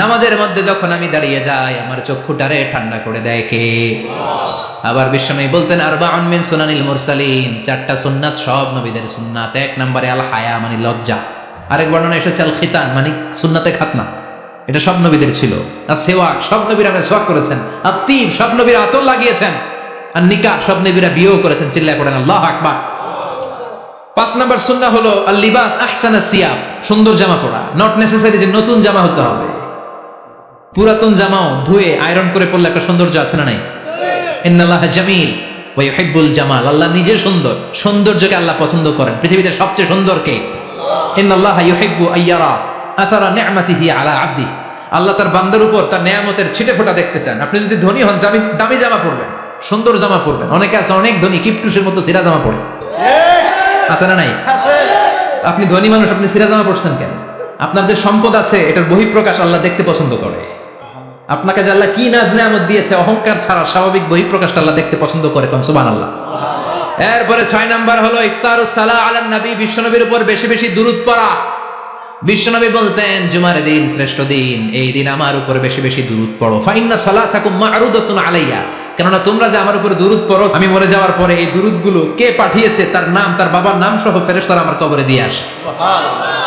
নামাজের মধ্যে যখন আমি দাঁড়িয়ে যাই আমার চক্ষুটারে ঠান্ডা করে দেয় কে? আবার বিশ্বনবী বলতেন আরবাউন মিন সুনানিল মুরসালিন, 4টা সুন্নাত সব নবীদের সুন্নাত। 1 নম্বরে আল হায়া মানে লজ্জা, আরেক বর্ণনা এসেছে আল খিতান মানে সুন্নাতে খাতনা, এটা সব নবীদের ছিল। আর সেওয়াক, সব নবীরা মেসওয়াক করেছেন। আর তিব, সব নবীরা আতর লাগিয়েছেন। আর নিকাহ, সব নবীরা বিয়েও করেছেন। চিল্লায় পড়েন আল্লাহু আকবার। 5 নম্বর সুন্নাহ হলো আল লিবাস আহসানা সিয়াব, সুন্দর জামা পরা। নট নেসেসারি যে নতুন জামা হতে হবে, পুরাতন জামাও ধুয়ে আয়রন করে পরলে একটা সৌন্দর্য আছে না নাই? ইন্নাল্লাহা জামিল ওয়া ইউহিব্বুল জামাল, আল্লাহ নিজে সুন্দর, সৌন্দর্যকে আল্লাহ পছন্দ করেন। পৃথিবীতে সবচেয়ে সুন্দর কে? ইন্নাল্লাহা ইউহিব্বু আইয়ারা আসারা নি'মাতিহি আলা আবদি, আল্লাহ তার বান্দার উপর তার নেয়ামতের ছিটে ফোঁটা দেখতে চান। আপনি যদি ধনী হন, দামি জামা পরবেন, সুন্দর জামা পরবেন। অনেকে আছে অনেক ধনী, কিপটুসের মতো সিরা জামা পরে, আছে না নাই? আপনি ধনী মানুষ, আপনি সিরা জামা পরছেন কেন? আপনার যে সম্পদ আছে এটার বহিঃপ্রকাশ আল্লাহ দেখতে পছন্দ করে। আপনাকে যে আল্লাহ কি নাজ নেয়ামত দিয়েছে, অহংকার ছাড়া স্বাভাবিক বহিঃপ্রকাশটা আল্লাহ দেখতে পছন্দ করে। কোন সুবহানাল্লাহ। এরপরে 6 নাম্বার হলো ইকসারুস সালাহ আলান নবী, বিশ্বনবীর উপর বেশি বেশি দুরূদ পড়া। বিশ্বনবী বলতেন জুমার দিন শ্রেষ্ঠ দিন, এই দিন আমার উপর বেশি বেশি দুরূদ পড়ো। ফাইন্না সালাতাকুম মা'রুদাতুন আলাইয়া, কেননা তোমরা যে আমার উপর দুরূদ পড়ো, আমি মরে যাওয়ার পরে এই দুরূদগুলো কে পাঠিয়েছে তার নাম, তার বাবার নাম সহ ফেরেশতারা আমার কবরে দিয়ে আসে। সুবহানাল্লাহ।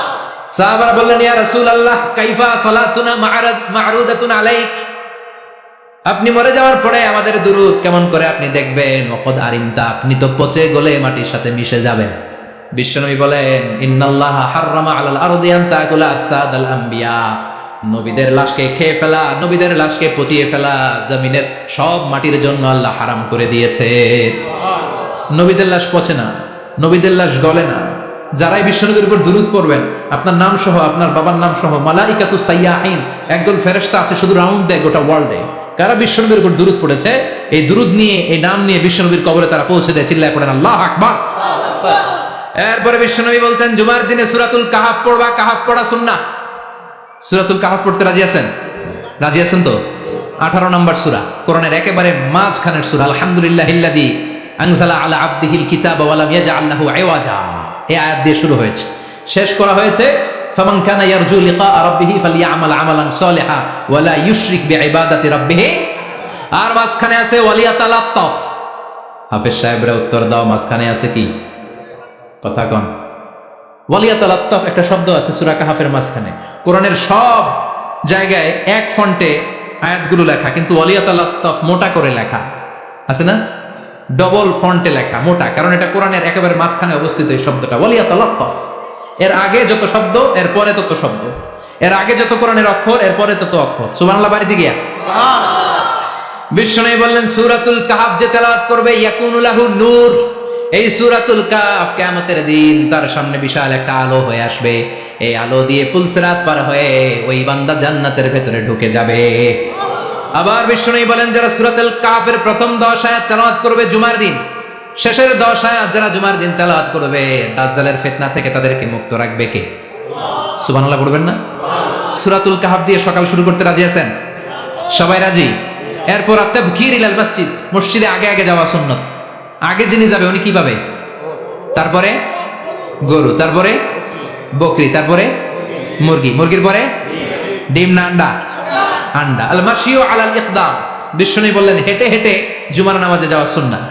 সাহাবারা বললেন ইয়া রাসূলুল্লাহ কাইফা সালাতুনা মা'রুদাতুন আলাইক, আপনি মরে যাওয়ার পরে আমাদের দুরূদ কেমন করে আপনি দেখবেন? ওয়াকাদ আরিমতা, আপনি তো পচে গলে মাটির সাথে মিশে যাবেন। বিশ্বনবী বলেন ইন্নাল্লাহা হাররামা আলাল আরদি আন তাকুলা আসাদাল আম্বিয়া, নবীদের লাশকে খেয়ে ফেলা, নবীদের লাশকে পচিয়ে ফেলা জমিনের সব মাটির জন্য আল্লাহ হারাম করে দিয়েছে। নবীদের লাশ পচে না, নবীদের লাশ গলে না। যারাই বিশ্বনবীর উপর দুরূদ পড়বেন, আপনার নাম সহ, আপনার বাবার নাম সহ, মালাইকাতু সাইয়াহিন, একদল ফেরেশতা আছে শুধু রাউন্ড দেয় গোটা ওয়ার্ল্ডে। কারা বিশ্বনবীর উপর দুরূদ পড়েছে, এই দুরূদ নিয়ে, এই নাম নিয়ে বিশ্বনবীর কবরে তারা পৌঁছে দেয়। চিল্লায় পড়েন আল্লাহু আকবার। এরপরে বিশ্বনবী বলতেন জুমার দিনে সূরাতুল কাহাফ পড়বা, কাহাফ পড়া সুন্নাহ। সূরাতুল কাহাফ পড়তে রাজি আছেন? রাজি আছেন তো? 18 নম্বর সূরা, কোরআনের একেবারে মাঝখানের সূরা। আলহামদুলিল্লাহিল্লাযী আনজালা আলা আবদিহিল কিতাবা ওয়া লাম ইয়াজআল লাহু ইওয়াজা, এই আয়াত দিয়ে শুরু হয়েছে, শেষ করা হয়েছে ফামান কানা ইয়ারজু লিকা রাব্বিহি ফালইয়ামাল আমালান সলিহা ওয়া লা ইউশরিক বিইবাদাতি রাব্বিহি। আর মাঝখানে আছে ওয়ালিয়াতালাত্তাফ। হাফেজ সাহেবরা উত্তর দাও, মাঝখানে আছে কি? কথা কন। ওয়ালিয়াতালাত্তাফ একটা শব্দ আছে সূরা কাহাফের মাঝখানে। কোরআনের সব জায়গায় এক ফন্টে আয়াতগুলো লেখা, কিন্তু ওয়ালিয়াতালাত্তাফ মোটা করে লেখা আছে না? ডবল ফন্টে লেখা, মোটা, কারণ এটা কোরআনের একেবারে মাঝখানে অবস্থিত এই শব্দটা ওয়ালিয়াতালাত্তাফ। এর আগে যত শব্দ এর পরে তত শব্দ, এর আগে যত কোরআনের অক্ষর এর পরে তত অক্ষর। সুবহানাল্লাহ বাড়িতে গিয়া বিশ্বনবী বললেন সূরাতুল কাহাফ যে তেলাওয়াত করবে ইয়াকুনু লাহু নূর, এই সূরাতুল কাহাফ কিয়ামতের দিন তার সামনে বিশাল একটা আলো হয়ে আসবে। এই আলো দিয়ে পুলসিরাত পার হয়ে ওই বান্দা জান্নাতের ভেতরে ঢুকে যাবে। আবার বিশ্বনবী বলেন যারা সূরাতুল কাহাফের প্রথম 10 আয়াত তেলাওয়াত করবে জুমার দিন, শেষের 10 আয়াত যারা জুমার দিন তেলাওয়াত করবে, দাজ্জালের ফিতনা থেকে তাদেরকে মুক্ত রাখবে কে? সুবহানাল্লাহ পড়বেন না? সূরাতুল কাহাফ দিয়ে সকাল শুরু করতে রাজি আছেন? সবাই রাজি? এরপর আত-তাবকির ইলাল মসজিদ, মসজিদে আগে আগে যাওয়া সুন্নাত। আগে যিনি যাবে উনি কি পাবে? তারপরে গরু, তারপরে বকরি, তারপরে মুরগি, মুরগির পরে ডিম না আন্ডা? আন্ডা। আল মাশিউ আলাল ইকদাম, বিশ্বনবী বললেন হেঁটে হেঁটে জুমার নামাজে যাওয়া সুন্নাহ।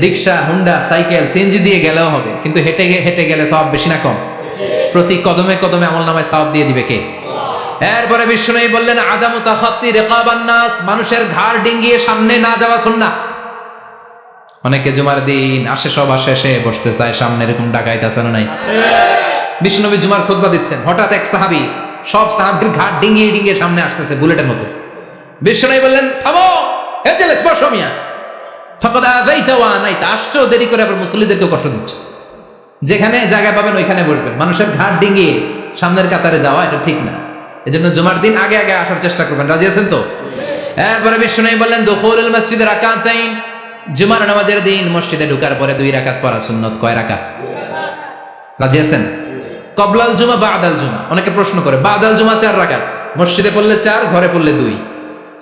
রিকশা, হুন্ডা, সাইকেল, সিএনজি দিয়ে গেলেও হবে, কিন্তু হেঁটে হেঁটে গেলে সওয়াব বেশি না কম? প্রতি কদমে কদমে আমলনামায় সওয়াব দিয়ে দিবে কে? এরপরে বিশ্বনবী বললেন আদামু তাখাত্তি রিকাবান নাস, মানুষের ঘাড় ডিঙ্গিয়ে সামনে না যাওয়া সুন্নাহ। অনেকে জুমার দিন আসে, সব শেষে বসতে চায় সামনে, এরকম ডাকাইত আছে না নাই? বিশ্বনবী জুমার খুতবা দিচ্ছেন, হঠাৎ এক সাহাবী সব সাহাবীর ঘাড় ডিঙ্গিয়ে ডিঙ্গিয়ে সামনে আসতেছে বুলেটের মতো। বিশ্বনবী বললেন থামো, হে জেলেস বসো মিয়া, ফাকাদ আযাইতা ওয়া আনাইতা, আসছো দেরি করে আবার মুসল্লিদেরকে কষ্ট দিচ্ছ। যেখানে জায়গা পাবেন ওইখানে বসবেন, মানুষের ঘাড় ডিঙ্গিয়ে সামনের কাতারে যাওয়া এটা ঠিক না। এজন্য জুমার দিন আগে আগে আসার চেষ্টা করবেন। রাজি আছেন তো? এরপরে বিশ্বনবী বললেন দুখুলুল মসজিদে রাকাতাইন, জুমার নামাজের দিন মসজিদে ঢোকার পরে 2 রাকাত পড়া সুন্নাত। কয় রাকাত? রাজি আছেন? কবলাল জুমা বাদাল জুমা। অনেকে প্রশ্ন করে বাদাল জুমা 4 রাকাত, মসজিদে পড়লে 4, ঘরে পড়লে 2।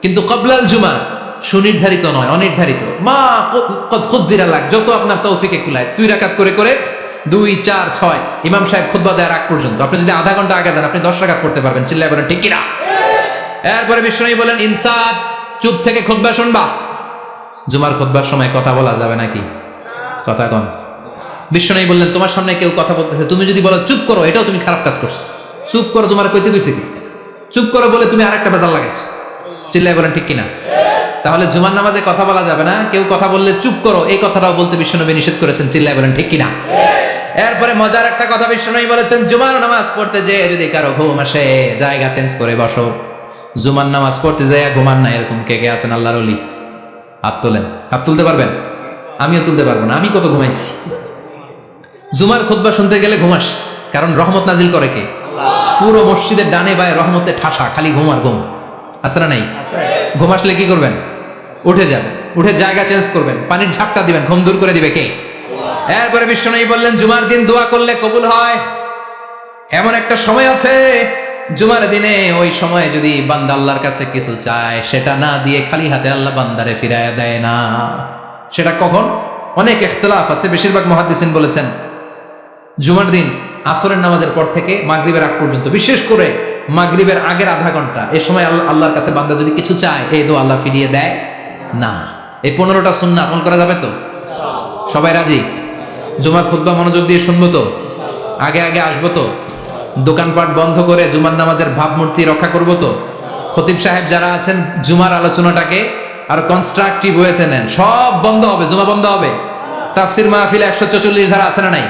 কিন্তু কবলাল জুমা সুনির্ধারিত নয়, অনির্ধারিত। মা কদ খুদ্দিরা লাগ, যত আপনার তৌফিকে কুলায় 2 রাকাত করে করে 2, 4, 6 ইমাম সাহেব খুতবা দেওয়ার আগ পর্যন্ত। আপনি যদি আধা ঘন্টা আগে দেন আপনি 10 রাকাত পড়তে পারবেন। চিল্লায় বলেন ঠিক কিনা? এরপরে বিশ্বনবী বলেন ইনসাত, চুপ থেকে খুতবা শুনবা। জুমার খুতবার সময় কথা বলা যাবে নাকি? কথা কন। বিশ্বনবী বললেন তোমার সামনে কেউ কথা বলতেছে, তুমি যদি বলো চুপ করো, এটাও তুমি খারাপ কাজ করছো। চুপ করো তোমার কইতে কইছে কি? চুপ করো বলে তুমি আরেকটা বেজাল লাগাইছো। চিল্লায় বলেন ঠিক কিনা? তাহলে জুমার নামাজে কথা বলা যাবে না। কেউ কথা বললে চুপ করো, এই কথাটাও বলতে বিশ্বনবী নিষেধ করেছেন। চিল্লায় বলেন ঠিক কিনা? এরপরে মজার একটা কথা বিশ্বনবী বলেছেন, জুমার নামাজ পড়তে যে যদি কারো ঘুম আসে জায়গা চেঞ্জ করে বসো। জুমার নামাজ পড়তে যায় ঘুমান না, এরকম কে কে আছেন আল্লাহর ওলি? হাত তোলেন। হাত তুলতে পারবেন? আমিও তুলতে পারবো না, আমি কত ঘুমাইছি। জুমার খুতবা শুনতে গেলে ঘুমাস, কারণ রহমত নাজিল করে কে? পুরো মসজিদের ডানে বায়ে রহমতে ঠাসা, খালি ঘুম আর ঘুম। আছে না নাই? ঘুম আসলে কি করবেন? উঠে যাবেন, উঠে জায়গা চেঞ্জ করবেন, পানির ঝাপটা দিবেন, ঘুম দূর করে দিবে কে? এরপরে বিশ্বনবী বললেন জুমার দিন দোয়া করলে কবুল হয়। এমন একটা সময় আছে জুমার দিনে, ওই সময়ে যদি বান্দা আল্লাহর কাছে কিছু চায়, সেটা না দিয়ে খালি হাতে আল্লাহ বান্দারে ফিরাইয়া দেয় না। সেটা কখন? অনেক ইখতিলাফ আছে। বেশিরভাগ মুহাদ্দিসিন বলেছেন জুমার দিন আসরের নামাজের পর থেকে মাগরিবের আগ পর্যন্ত, বিশেষ করে মাগরিবের আগের আধা ঘন্টা, এই সময় আল্লাহর কাছে বান্দা যদি কিছু চায়, এই দোয়া আল্লাহ ফিরিয়ে দেয় না। এই 15টা সুন্নাহ আমল করা যাবে তো? সবাই রাজি? জুমার খুতবা মনোযোগ দিয়ে শুনবো তো? আগে আগে আসবো তো? দোকানপাট বন্ধ করে জুমার নামাজের ভাবমূর্তি রক্ষা করবো তো? খতিব সাহেব যারা আছেন জুমার আলোচনাটাকে আর কনস্ট্রাকটিভ ওয়েতে নেন। সব বন্ধ হবে, জুমা বন্ধ হবে। তাফসির মাহফিল 144 ধারা আছে না নাই?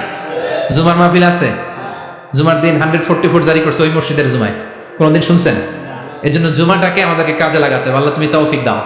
জুমার মাহফিল আছে। জুমার দিন 144 জারি করছে ওই মসজিদের জুমায়। কোনদিন শুনছেন? এই জন্য জুমাটাকে আমাদেরকে কাজে লাগাতে হবে। আল্লাহ তুমি তৌফিক দাও।